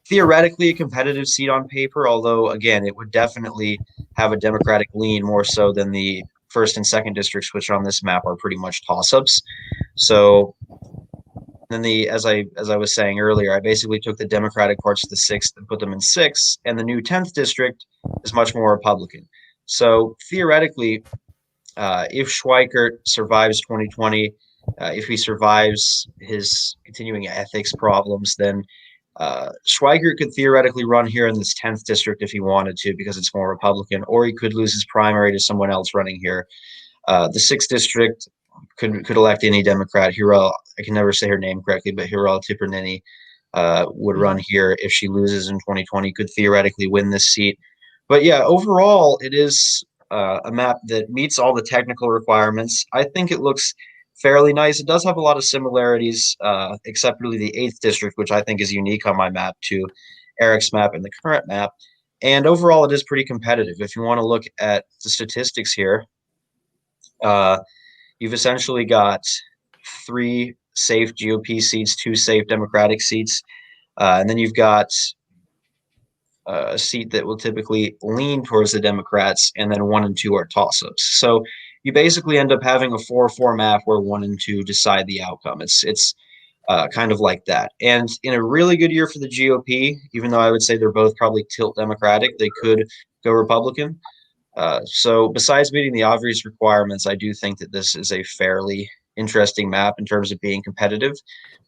theoretically a competitive seat on paper, although, again, it would definitely have a Democratic lean more so than the 1st and 2nd districts, which on this map are pretty much toss-ups. So then as I was saying earlier, I basically took the Democratic parts of the 6th and put them in 6th, and the new 10th district is much more Republican. So theoretically, if Schweikert survives 2020, if he survives his continuing ethics problems, then Schweikert could theoretically run here in this 10th district if he wanted to because it's more Republican, or he could lose his primary to someone else running here. The 6th district could elect any Democrat. Hirel, I can never say her name correctly, but Hirel Tipernini would run here if she loses in 2020, could theoretically win this seat. But yeah, overall, it is a map that meets all the technical requirements. I think it looks fairly nice. It does have a lot of similarities, except really the 8th district, which I think is unique on my map to Eric's map and the current map. And overall, it is pretty competitive. If you want to look at the statistics here, you've essentially got 3 safe GOP seats, 2 safe Democratic seats, and then you've got a seat that will typically lean towards the Democrats, and then 1 and 2 are toss-ups. So you basically end up having a 4-4 map where 1 and 2 decide the outcome. It's kind of like that. And in a really good year for the GOP, even though I would say they're both probably tilt Democratic, they could go Republican. So besides meeting the obvious requirements, I do think that this is a fairly interesting map in terms of being competitive,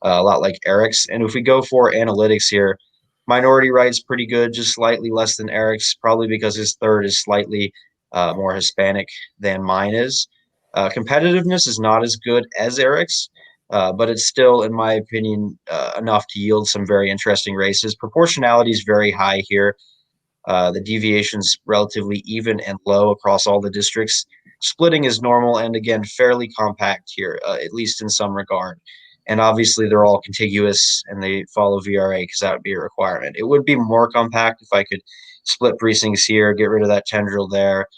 a lot like Eric's. And if we go for analytics here, minority right's pretty good, just slightly less than Eric's, probably because his 3rd is slightly more Hispanic than mine is. Competitiveness is not as good as Eric's, but it's still, in my opinion, enough to yield some very interesting races. Proportionality is very high here. The deviation's relatively even and low across all the districts. Splitting is normal and, again, fairly compact here, at least in some regard. And obviously, they're all contiguous and they follow VRA because that would be a requirement. It would be more compact if I could split precincts here, get rid of that tendril there,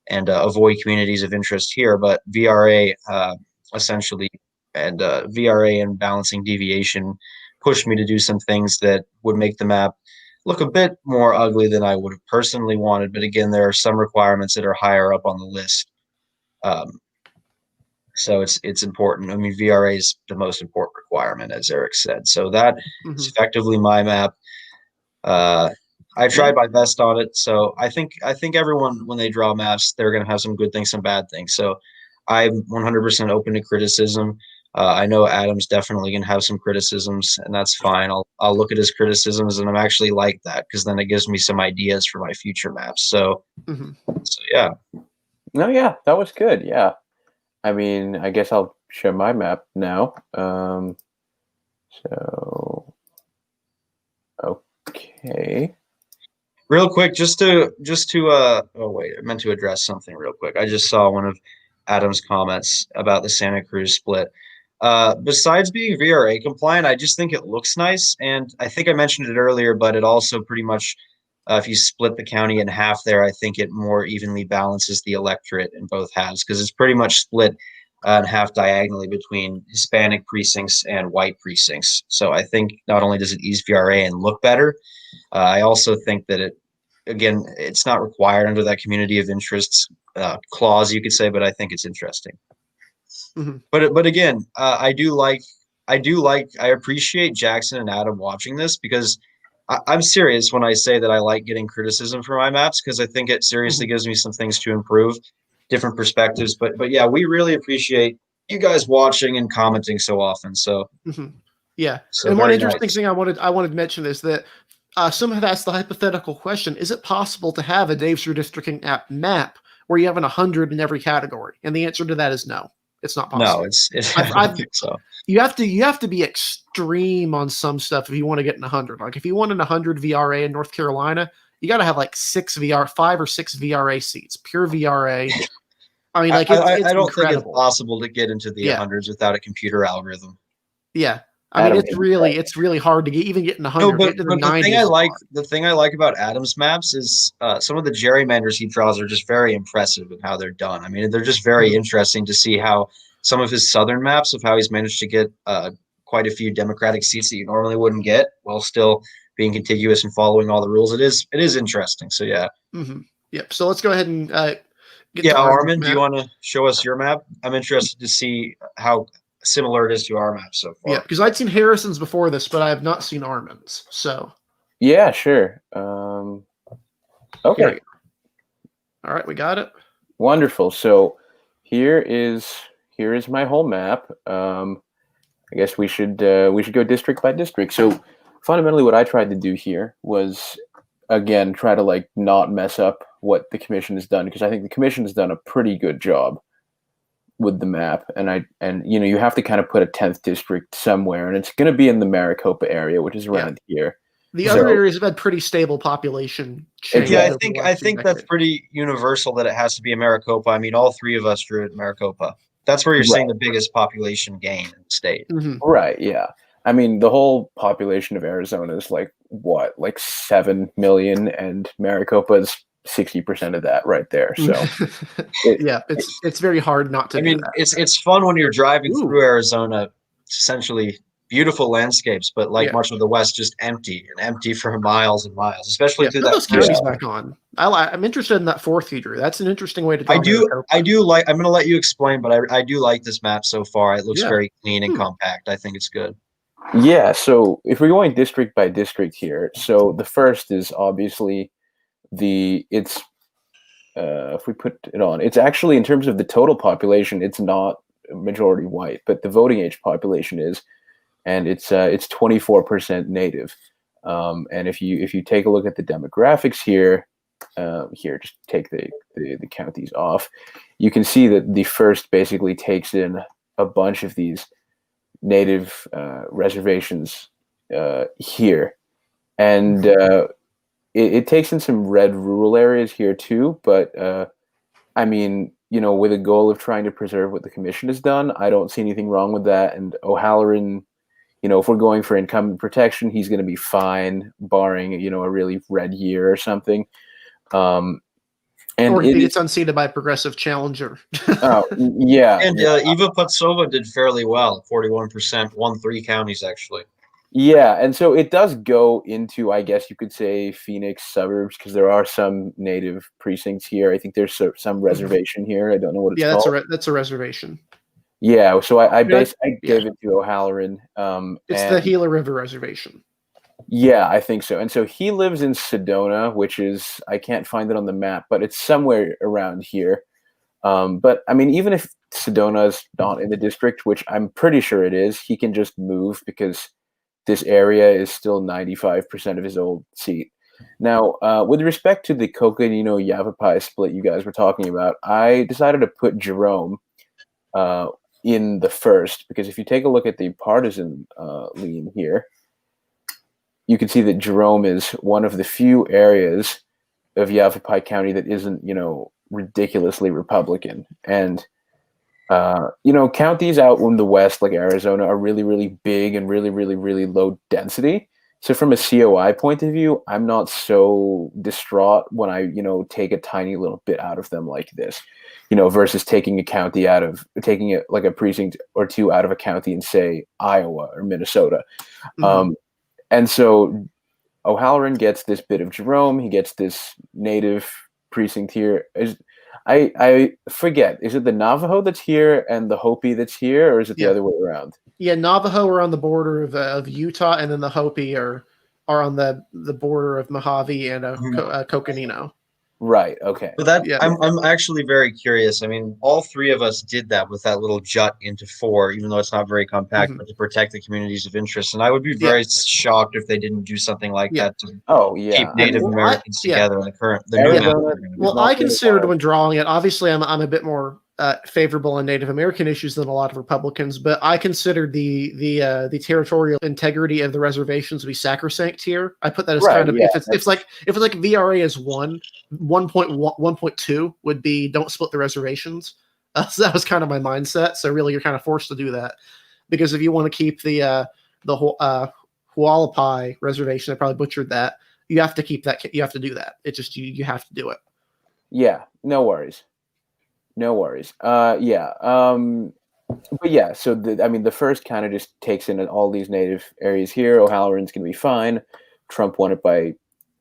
and avoid communities of interest here. But VRA essentially, and VRA and balancing deviation pushed me to do some things that would make the map look a bit more ugly than I would have personally wanted. But again, there are some requirements that are higher up on the list. So it's important. I mean, VRA is the most important requirement, as Eric said. So that is effectively my map. I tried my best on it. So I think everyone, when they draw maps, they're going to have some good things, some bad things. So I'm 100% open to criticism. I know Adam's definitely going to have some criticisms, and that's fine. I'll look at his criticisms, and I'm actually like that because then it gives me some ideas for my future maps. So, so yeah. No, yeah, that was good. Yeah. I mean, I guess I'll show my map now. So, okay. Real quick, just to oh wait, I meant to address something real quick. I just saw one of Adam's comments about the Santa Cruz split. Besides being VRA compliant, I just think it looks nice, and I think I mentioned it earlier, but it also pretty much, if you split the county in half there, I think it more evenly balances the electorate in both halves because it's pretty much split in half diagonally between Hispanic precincts and white precincts. So I think not only does it ease VRA and look better, I also think that it, again, it's not required under that community of interests clause, you could say, but I think it's interesting. But again, I appreciate Jackson and Adam watching this because I'm serious when I say that I like getting criticism for my maps because I think it seriously gives me some things to improve, different perspectives. But yeah, we really appreciate you guys watching and commenting so often. So yeah. So and one very interesting nice. thing I wanted to mention is that someone had asked the hypothetical question: is it possible to have a Dave's Redistricting app map where you have an 100 in every category? And the answer to that is no. It's not possible. No, it's I don't think so. You have to be extreme on some stuff if you want to get in 100. Like if you want an 100 VRA in North Carolina, you got to have like 5 or 6 VRA seats, pure VRA. I mean, like it's I don't incredible. think it's possible to get into the hundreds without a computer algorithm. Yeah. I mean, it's really hard to even get in 100. No, but the thing I like about Adam's maps is some of the gerrymanders he draws are just very impressive in how they're done. I mean, they're just very interesting to see how some of his southern maps of how he's managed to get quite a few Democratic seats that you normally wouldn't get while still being contiguous and following all the rules. It is interesting. So yeah. Yep. So let's go ahead and get to Armin, do you want to show us your map? I'm interested to see how similar it is to our map so far. Yeah, because I'd seen Harrison's before this, but I have not seen Armin's. So yeah, sure. Okay. All right, we got it. Wonderful. So here is my whole map. I guess we should go district by district. So fundamentally, what I tried to do here was, again, try to like not mess up what the commission has done, because I think the commission has done a pretty good job. with the map, and you have to kind of put a 10th district somewhere, and it's going to be in the Maricopa area, which is around here. The other areas have had pretty stable population change. Yeah, over the last I few think that's decades. pretty universal that it has to be in Maricopa. I mean, all three of us drew at Maricopa. That's where you're seeing the biggest population gain in the state. Mhm. Right, yeah. I mean, the whole population of Arizona is like 7 million, and Maricopa's 60% of that right there. So yeah, it's very hard not to. I mean, do that. it's fun when you're driving Ooh. through Arizona, essentially beautiful landscapes, but like Yeah. much of the West, just empty and empty for miles and miles, especially through put that. those counties back on. I'm interested in that fourth you drew. That's an interesting way to draw. I do like. I'm going to let you explain, but I do like this map so far. It looks very clean and compact. I think it's good. Yeah. So if we're going district by district here, so the first is obviously if we put it on, it's actually, in terms of the total population, it's not majority white, but the voting age population is, and it's 24% native. And if you take a look at the demographics here, just take the counties off, you can see that the first basically takes in a bunch of these native reservations here, and it takes in some red rural areas here too. But I mean, with a goal of trying to preserve what the commission has done, I don't see anything wrong with that. And O'Halloran, if we're going for incumbent protection, he's going to be fine, barring a really red year or something. Or he gets unseated by a progressive challenger. Oh, yeah. And Eva Patsova did fairly well, 41%, won 3 counties actually. Yeah, and so it does go into, I guess you could say, Phoenix suburbs, because there are some native precincts here. I think there's some reservation here. I don't know what it's called. Yeah, that's a reservation. Yeah, so I gave it to O'Halloran. It's the Gila River Reservation. Yeah, I think so. And so he lives in Sedona, which is, I can't find it on the map, but it's somewhere around here. But I mean, even if Sedona is not in the district, which I'm pretty sure it is, he can just move because this area is still 95% of his old seat. Now, with respect to the Coconino-Yavapai split you guys were talking about, I decided to put Jerome in the first, because if you take a look at the partisan lean here, you can see that Jerome is one of the few areas of Yavapai County that isn't, ridiculously Republican. And counties out in the West, like Arizona, are really, really big and really, really, really low density. So from a COI point of view, I'm not so distraught when I, take a tiny little bit out of them like this, versus taking it like a precinct or two out of a county in, say, Iowa or Minnesota. Mm-hmm. And so O'Halloran gets this bit of Jerome. He gets this native precinct here. I forget, is it the Navajo that's here and the Hopi that's here, or is it the other way around? Yeah, Navajo are on the border of Utah, and then the Hopi are on the border of Mojave and Coconino. Right. Okay. But I'm actually very curious. I mean, all three of us did that with that little jut into 4, even though it's not very compact, but to protect the communities of interest. And I would be very shocked if they didn't do something like that to keep Native Americans together in the new map. Well, I considered when drawing it, obviously I'm a bit more favorable on Native American issues than a lot of Republicans, but I considered the territorial integrity of the reservations to be sacrosanct here. I put that as kind of if it's like VRA is 1.2 would be don't split the reservations. So that was kind of my mindset. So really, you're kind of forced to do that because if you want to keep the Hualapai reservation, I probably butchered that. You have to keep that. You have to do that. It just you have to do it. Yeah, no worries. But yeah, so the first kind of just takes in all these native areas here. O'Halloran's going to be fine. Trump won it by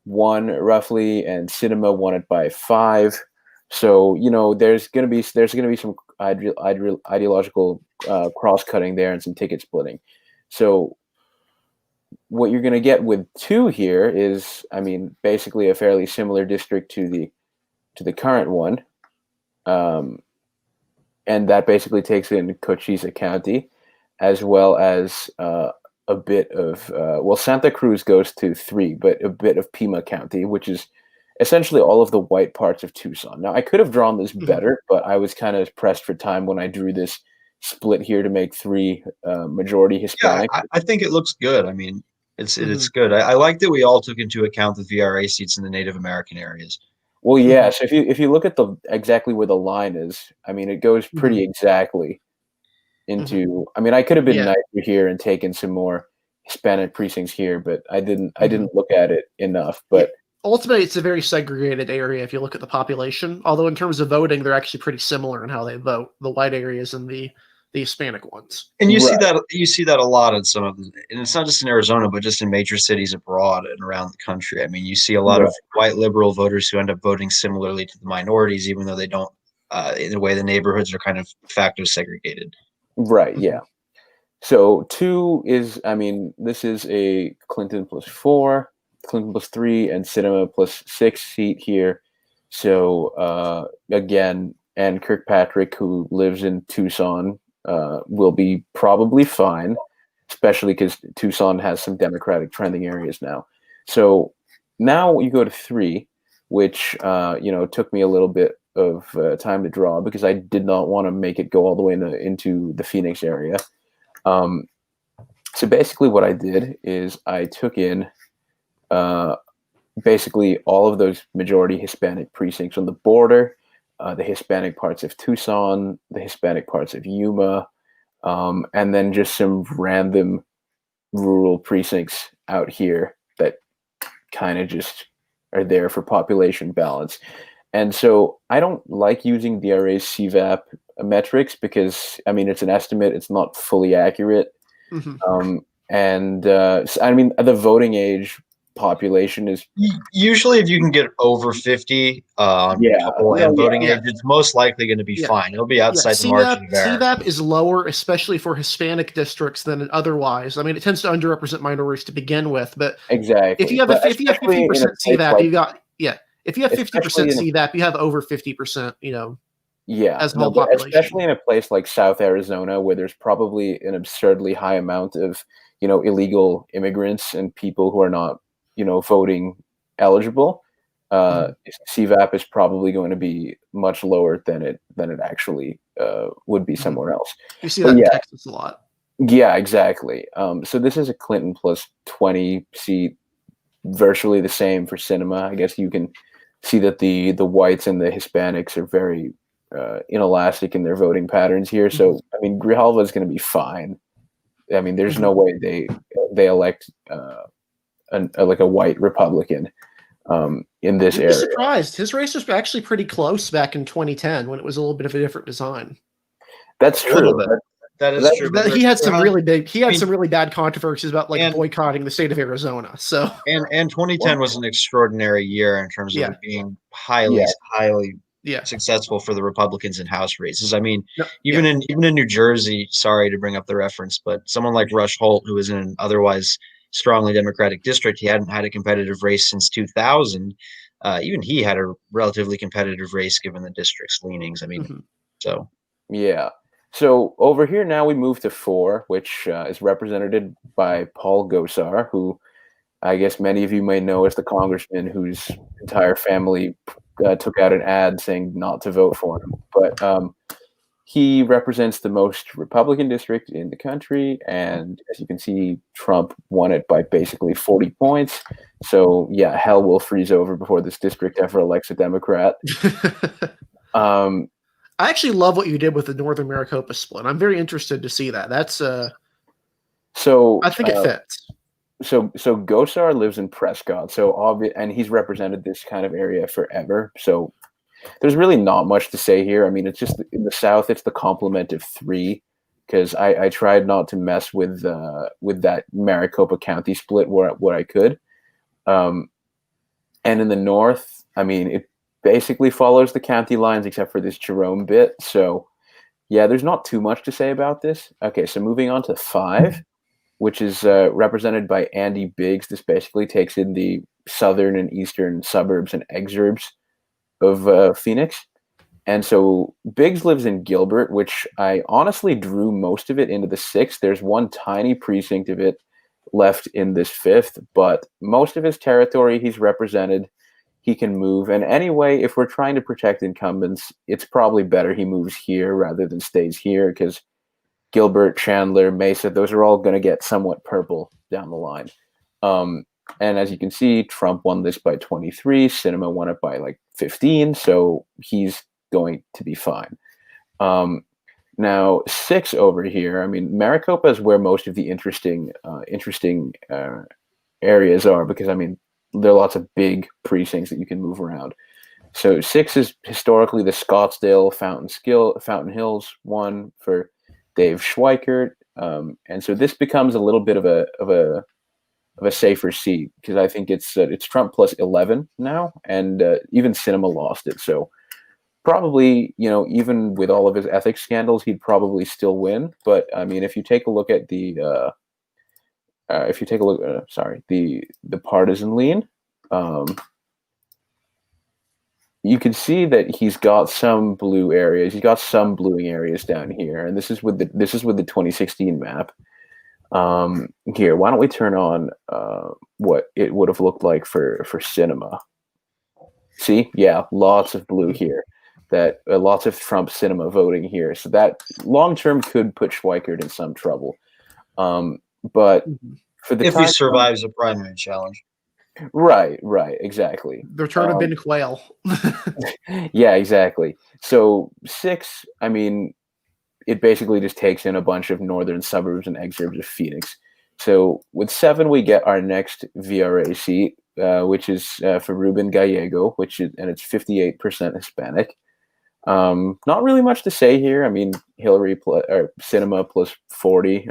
1 roughly, and Sinema won it by 5. So there's going to be some ideological cross-cutting there and some ticket splitting. So what you're going to get with 2 here is, basically a fairly similar district to the current one. And that basically takes in Cochise County, as well as a bit of Santa Cruz goes to 3, but a bit of Pima County, which is essentially all of the white parts of Tucson. Now, I could have drawn this better, but I was kind of pressed for time when I drew this split here to make 3 majority Hispanic. Yeah, I think it looks good. I mean, it's good. I like that we all took into account the VRA seats in the Native American areas. Well, yeah. So if you look at exactly where the line is, I mean, it goes pretty exactly into. I mean, I could have been nicer here and taken some more Hispanic precincts here, but I didn't look at it enough. But ultimately, it's a very segregated area if you look at the population. Although in terms of voting, they're actually pretty similar in how they vote. The white areas and the Hispanic ones. And you see that a lot in some of them, and it's not just in Arizona, but just in major cities abroad and around the country. I mean, you see a lot of white liberal voters who end up voting similarly to the minorities, even though they don't. In a way, the neighborhoods are kind of de facto segregated. Right. Yeah. So 2 is, I mean, this is a Clinton +4, Clinton +3, and Sinema +6 seat here. So again, and Kirkpatrick, who lives in Tucson, will be probably fine, especially because Tucson has some Democratic trending areas now. So now you go to 3, which took me a little bit of time to draw because I did not want to make it go all the way into the Phoenix area. So basically what I did is I took in basically all of those majority Hispanic precincts on the border, the Hispanic parts of Tucson, the Hispanic parts of Yuma, and then just some random rural precincts out here that kind of just are there for population balance. And so I don't like using DRA's CVAP metrics because, I mean, it's an estimate. It's not fully accurate. And I mean, the voting age population is usually if you can get over 50 and voting age, it's most likely going to be fine. It'll be outside the margin of error. CVAP is lower, especially for Hispanic districts than otherwise. I mean, it tends to underrepresent minorities to begin with, but exactly. If you have 50% CVAP, if you have 50% CVAP, you have over 50%, as the whole population. Especially in a place like South Arizona, where there's probably an absurdly high amount of, illegal immigrants and people who are not, voting eligible. CVAP is probably going to be much lower than it actually would be somewhere else. You see that in Texas a lot. Yeah, exactly. So this is a Clinton +20 seat, virtually the same for Sinema. I guess you can see that the whites and the Hispanics are very inelastic in their voting patterns here. So I mean, Grijalva is going to be fine. I mean, there's no way they elect like a white Republican in this area. I'm surprised. His race was actually pretty close back in 2010 when it was a little bit of a different design. That's true. That is true. He had some really bad controversies about boycotting the state of Arizona. So and 2010 was an extraordinary year in terms of it being highly successful for the Republicans in House races. I mean, even in New Jersey, sorry to bring up the reference, but someone like Rush Holt, who was in an otherwise strongly Democratic district, he hadn't had a competitive race since 2000. Even he had a relatively competitive race given the district's leanings. I mean, so. Yeah. So over here now we move to 4, which is represented by Paul Gosar, who I guess many of you may know as the congressman whose entire family took out an ad saying not to vote for him. But he represents the most Republican district in the country, and as you can see, Trump won it by basically 40 points. So yeah, hell will freeze over before this district ever elects a Democrat. I actually love what you did with the Northern Maricopa split. I'm very interested to see that. That's so I think it fits. So Gosar lives in Prescott, and he's represented this kind of area forever. So there's really not much to say here. I mean, it's just in the South, it's the complement of 3, because I tried not to mess with that Maricopa County split where I could. And in the North, I mean, it basically follows the county lines except for this Jerome bit. So yeah, there's not too much to say about this. Okay, so moving on to 5, which is represented by Andy Biggs. This basically takes in the southern and eastern suburbs and exurbs of Phoenix. And so Biggs lives in Gilbert, which I honestly drew most of it into the 6th. There's one tiny precinct of it left in this 5th, but most of his territory he's represented he can move. And anyway, if we're trying to protect incumbents, it's probably better he moves here rather than stays here, because Gilbert, Chandler, Mesa, those are all going to get somewhat purple down the line. And as you can see, Trump won this by 23. Sinema won it by like 15. So he's going to be fine. Now 6 over here. I mean, Maricopa is where most of the interesting areas are, because I mean there are lots of big precincts that you can move around. So 6 is historically the Scottsdale Fountain Hills one for Dave Schweikert, and so this becomes a little bit of a safer seat, because I think it's Trump plus 11 now, and even Sinema lost it. So probably, even with all of his ethics scandals, he'd probably still win. But I mean, if you take a look at the partisan lean, you can see that he's got some blue areas. He's got some bluing areas down here, and this is with the 2016 map. Here, why don't we turn on what it would have looked like for Sinema? See, yeah, lots of blue here. That lots of Trump Sinema voting here. So that long term could put Schweikert in some trouble. But for the if he survives a primary challenge. Right, exactly. The return of Ben Quayle. Yeah, exactly. So 6, I mean, it basically just takes in a bunch of northern suburbs and exurbs of Phoenix. So with 7, we get our next VRA seat, which is for Ruben Gallego, and it's 58% Hispanic. Not really much to say here. I mean, Sinema plus 40.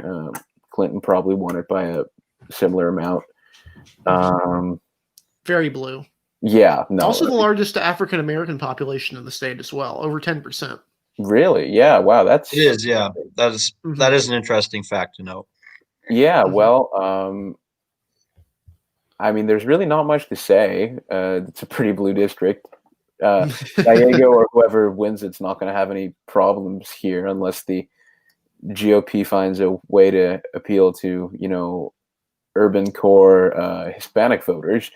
Clinton probably won it by a similar amount. Very blue. Yeah. No. Also the largest African American population in the state as well, over 10%. Really? Yeah. Wow. It is. Yeah. That is an interesting fact to note. Yeah. Well, I mean, there's really not much to say. It's a pretty blue district. Gallego or whoever wins it's not going to have any problems here, unless the GOP finds a way to appeal to, urban core Hispanic voters.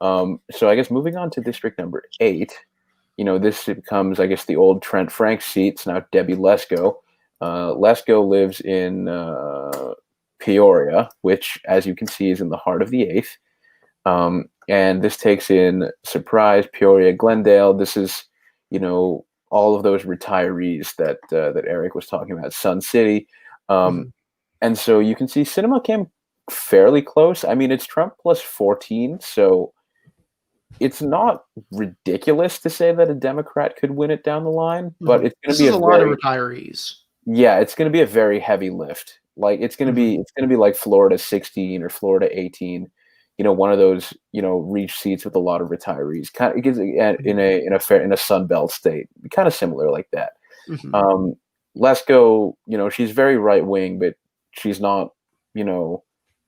So I guess moving on to district number 8, this becomes, I guess, the old Trent Frank seat. It's now Debbie Lesko. Lesko lives in Peoria, which, as you can see, is in the heart of the 8th. And this takes in Surprise, Peoria, Glendale. This is, all of those retirees that Eric was talking about, Sun City. And so you can see Sinema came fairly close. I mean, it's Trump plus 14, so it's not ridiculous to say that a Democrat could win it down the line, but it's going to be a lot of retirees. Yeah, it's going to be a very heavy lift. Like it's going to be like Florida 16 or Florida 18. One of those, reach seats with a lot of retirees. Kind of, it gives in a Sun Belt state, kind of similar like that. Lesko, she's very right wing, but she's not,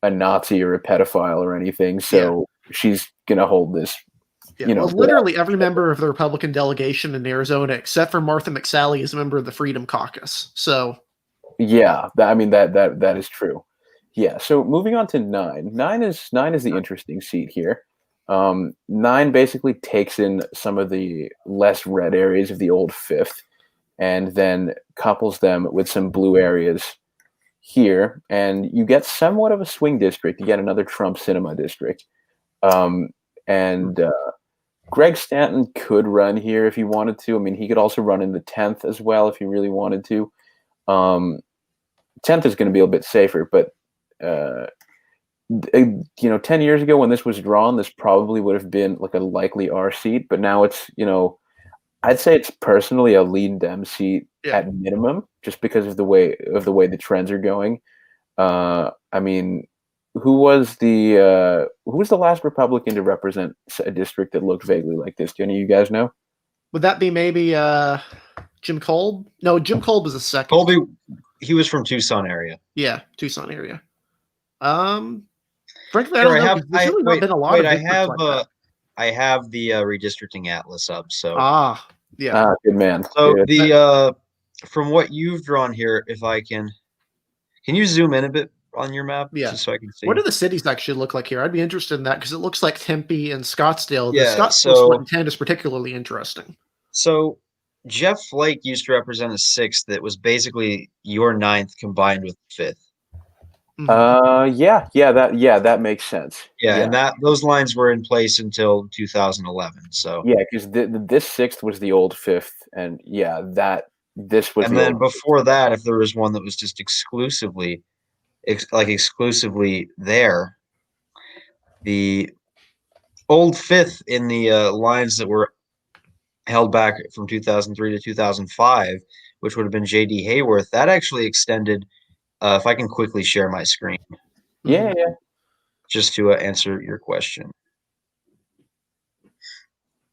a Nazi or a pedophile or anything. So she's gonna hold this. Yeah, literally every member of the Republican delegation in Arizona, except for Martha McSally, is a member of the Freedom Caucus. So yeah, that is true. Yeah. So moving on to 9. 9 is the interesting seat here. 9 basically takes in some of the less red areas of the old 5th, and then couples them with some blue areas here, and you get somewhat of a swing district. You get another Trump Sinema district. And Greg Stanton could run here if he wanted to. I mean, he could also run in the 10th as well if he really wanted to. 10th is going to be a bit safer, but 10 years ago when this was drawn, this probably would have been like a likely R seat, but now it's, I'd say it's personally a lean Dem seat at minimum, just because of the way the trends are going. I mean, who was the last Republican to represent a district that looked vaguely like this? Do any of you guys know? Would that be maybe Jim Kolb? No, Jim Kolb was the second. Colby, he was from Tucson area. Yeah, Tucson area. Frankly, I don't know. There's really not been a lot of I have the redistricting atlas up. So good man. So the from what you've drawn here, if I can you zoom in a bit, on your map, Yeah. just so I can see? What do the cities actually look like here? I'd be interested in that because it looks like Tempe and Scottsdale. The Yeah, Scottsdale so split in 10 is particularly interesting. so Jeff Flake used to represent a sixth that was basically your ninth combined with the fifth. That makes sense. Yeah, and those lines were in place until 2011. So yeah, because this sixth was the old fifth, and this was. And the then old before that, if there was one that was just exclusively there, the old fifth in the lines that were held back from 2003 to 2005, which would have been J.D. Hayworth, that actually extended. If I can quickly share my screen. Yeah. Just to answer your question.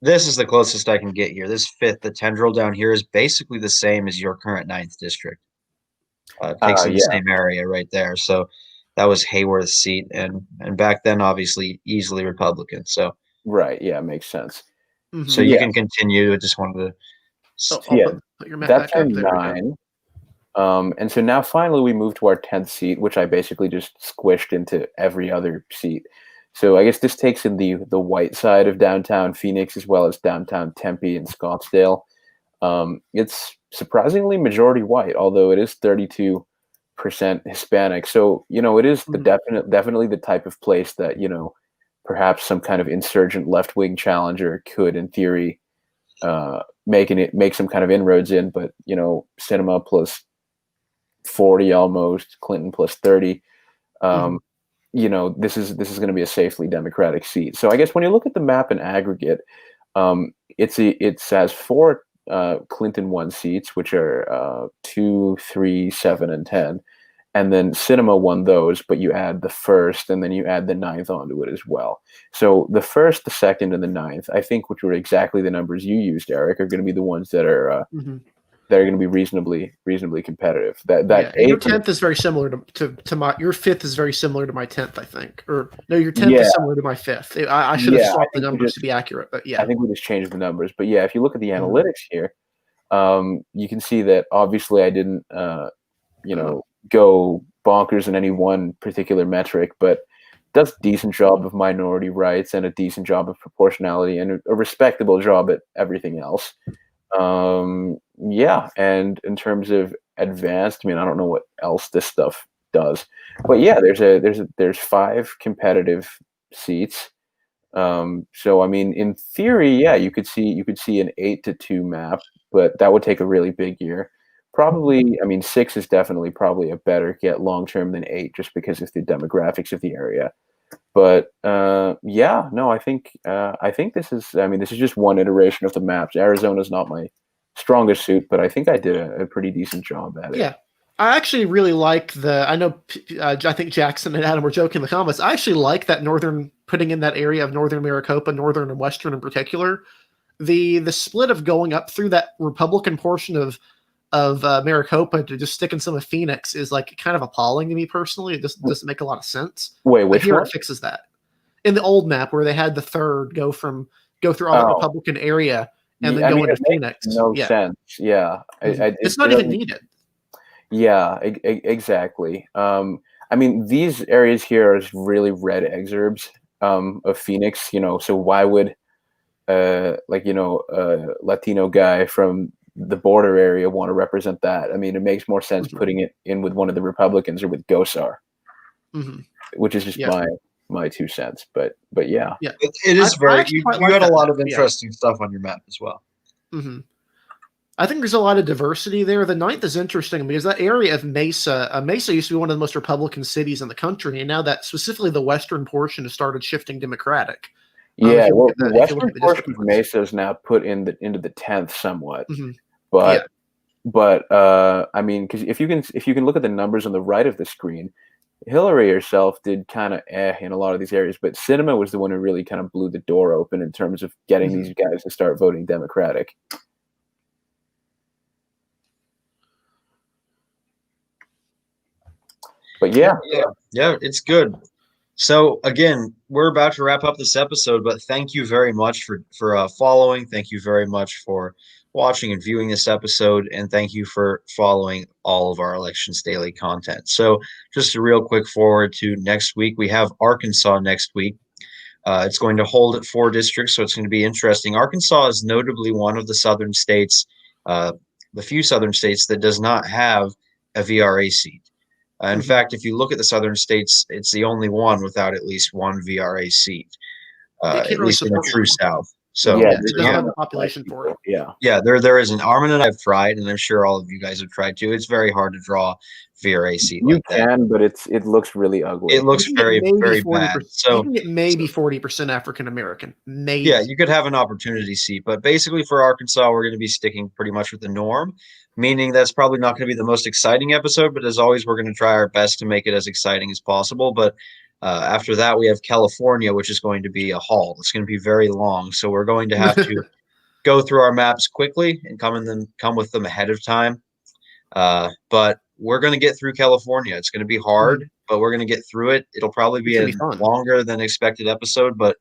This is the closest I can get here. This fifth, the tendril down here, is basically the same as your current ninth district. Takes in the same area right there. So that was Hayworth's seat, and back then, obviously, easily Republican. So right, yeah, makes sense. So you can continue. I just wanted to. Put your map that's back our up. There 9. And so now finally we move to our 10th seat, which I basically just squished into every other seat. So I guess this takes in the white side of downtown Phoenix as well as downtown Tempe and Scottsdale. It's surprisingly majority white, although it is 32% Hispanic. So, it is definitely the type of place that, perhaps some kind of insurgent left-wing challenger could, in theory, make some kind of inroads in. But, Sinema plus 40 almost, Clinton plus 30. This is going to be a safely Democratic seat. So I guess when you look at the map in aggregate, it has 4 Clinton won seats, which are 2, 3, 7, and 10. And then Sinema won those, but you add the first, and then you add the 9th onto it as well. So the first, the second, and the 9th, I think, which were exactly the numbers you used, Eric, are going to be the ones that are going to be reasonably competitive. Your 10th is very similar to my. Your 5th is very similar to my 10th, I think. Or no, your 10th is similar to my 5th. I should have swapped the numbers to be accurate, but yeah. I think we just changed the numbers, but yeah, if you look at the analytics here, you can see that obviously I didn't, go bonkers in any one particular metric, but does a decent job of minority rights and a decent job of proportionality and a respectable job at everything else. And in terms of advanced, I don't know what else this stuff does, but yeah, there's 5 competitive seats. So in theory, you could see an 8-2 map, but that would take a really big year. Probably, 6 is definitely probably a better get long term than 8, just because of the demographics of the area. But I think this is just one iteration of the maps. Arizona's not my strongest suit, but I think I did a pretty decent job at it. Yeah, I actually really like I think Jackson and Adam were joking in the comments. I actually like that putting in that area of northern Maricopa, northern and western in particular. The split of going up through that Republican portion of Maricopa to just stick in some of Phoenix is like kind of appalling to me personally. It just doesn't make a lot of sense. Wait, which one? It fixes that. In the old map where they had the third go through all the Republican area and then go into Phoenix. No sense. Yeah. It's not even needed. Yeah, exactly. These areas here are really red exurbs of Phoenix, so why would a Latino guy from the border area want to represent that? It makes more sense putting it in with one of the Republicans or with Gosar, which is just my 2 cents. But yeah, it is you had a lot of interesting stuff on your map as well. I think there's a lot of diversity there. The 9th is interesting because that area of Mesa used to be one of the most Republican cities in the country, and now that specifically the western portion has started shifting Democratic. The western portion of Mesa is now put into the 10th somewhat, but because if you can look at the numbers on the right of the screen, Hillary herself did kind of in a lot of these areas, but Sinema was the one who really kind of blew the door open in terms of getting these guys to start voting Democratic. But yeah, it's good. So again, we're about to wrap up this episode, but thank you very much for following. Thank you very much for watching and viewing this episode, and thank you for following all of our Elections Daily content. So just a real quick forward to next week. We have Arkansas next week. It's going to hold at 4 districts, so it's going to be interesting. Arkansas is notably one of the southern states, the few southern states that does not have a VRA seat. In fact, if you look at the southern states, it's the only one without at least one VRA seat, at least in the true South. So it doesn't have the population for it. Yeah, there isn't. Armin and I have tried, and I'm sure all of you guys have tried too. It's very hard to draw VRA seat. You can, but it looks really ugly. It looks very bad. So you can get maybe 40% African American. Maybe. Yeah, you could have an opportunity seat, but basically for Arkansas, we're going to be sticking pretty much with the norm, meaning that's probably not going to be the most exciting episode. But as always, we're going to try our best to make it as exciting as possible. But after that, we have California, which is going to be a haul. It's going to be very long, so we're going to have to go through our maps quickly and come with them ahead of time. But we're going to get through California. It's going to be hard, but we're going to get through it. It'll probably be a longer than expected episode, but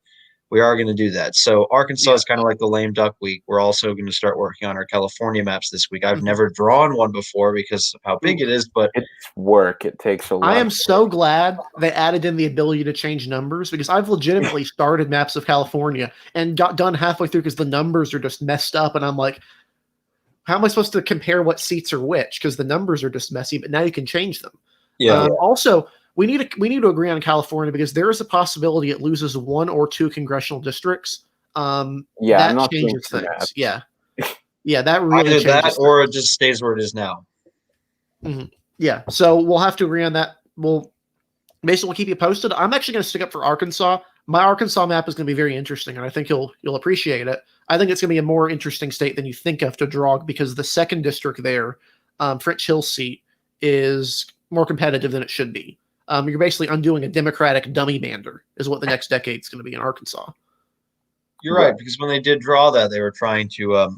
we are going to do that. So Arkansas is kind of like the lame duck week. We're also going to start working on our California maps this week. I've never drawn one before because of how big it is, but it's work. It takes a lot. I am so glad they added in the ability to change numbers, because I've legitimately started maps of California and got done halfway through because the numbers are just messed up. And I'm like, how am I supposed to compare what seats are which? Because the numbers are just messy, but now you can change them. Also, we need to agree on California, because there is a possibility it loses 1 or 2 congressional districts. That changes things. Yeah, that really either that changes or it just stays where it is now. Yeah, so we'll have to agree on that. We'll keep you posted. I'm actually going to stick up for Arkansas. My Arkansas map is going to be very interesting, and I think you'll appreciate it. I think it's going to be a more interesting state than you think of to draw, because the 2nd district there, French Hill seat, is more competitive than it should be. You're basically undoing a Democratic dummy bander, is what the next decade's going to be in Arkansas. You're right, because when they did draw that, they were trying to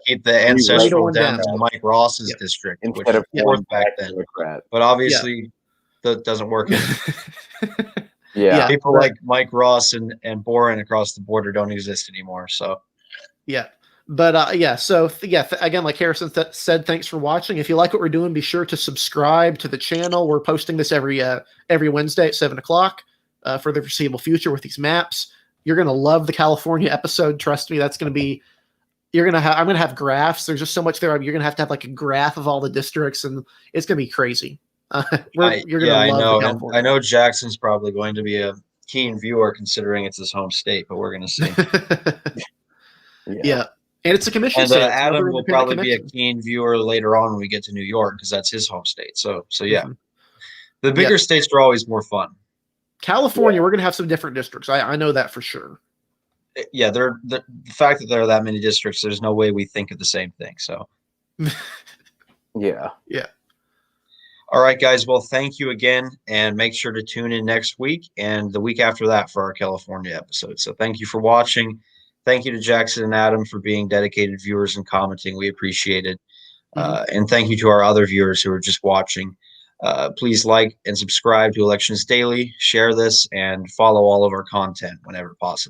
keep the ancestral Dems in Mike Ross's district instead of fourth back then. Democrat. But obviously, that doesn't work. Yeah, people like Mike Ross and Boren across the border don't exist anymore. So but again, like Harrison said, thanks for watching. If you like what we're doing, be sure to subscribe to the channel. We're posting this every Wednesday at 7:00 for the foreseeable future with these maps. You're gonna love the California episode. Trust me, that's gonna be. I'm gonna have graphs. There's just so much there. You're gonna have like a graph of all the districts, and it's gonna be crazy. I know Jackson's probably going to be a keen viewer, considering it's his home state, but we're going to see. And it's a commission state. Adam will probably be a keen viewer later on when we get to New York, because that's his home state. So the bigger states are always more fun. We're going to have some different districts. I know that for sure. Yeah, the fact that there are that many districts, there's no way we think of the same thing. So yeah. All right, guys. Well, thank you again, and make sure to tune in next week and the week after that for our California episode. So thank you for watching. Thank you to Jackson and Adam for being dedicated viewers and commenting. We appreciate it. And thank you to our other viewers who are just watching. Please like and subscribe to Elections Daily, share this, and follow all of our content whenever possible.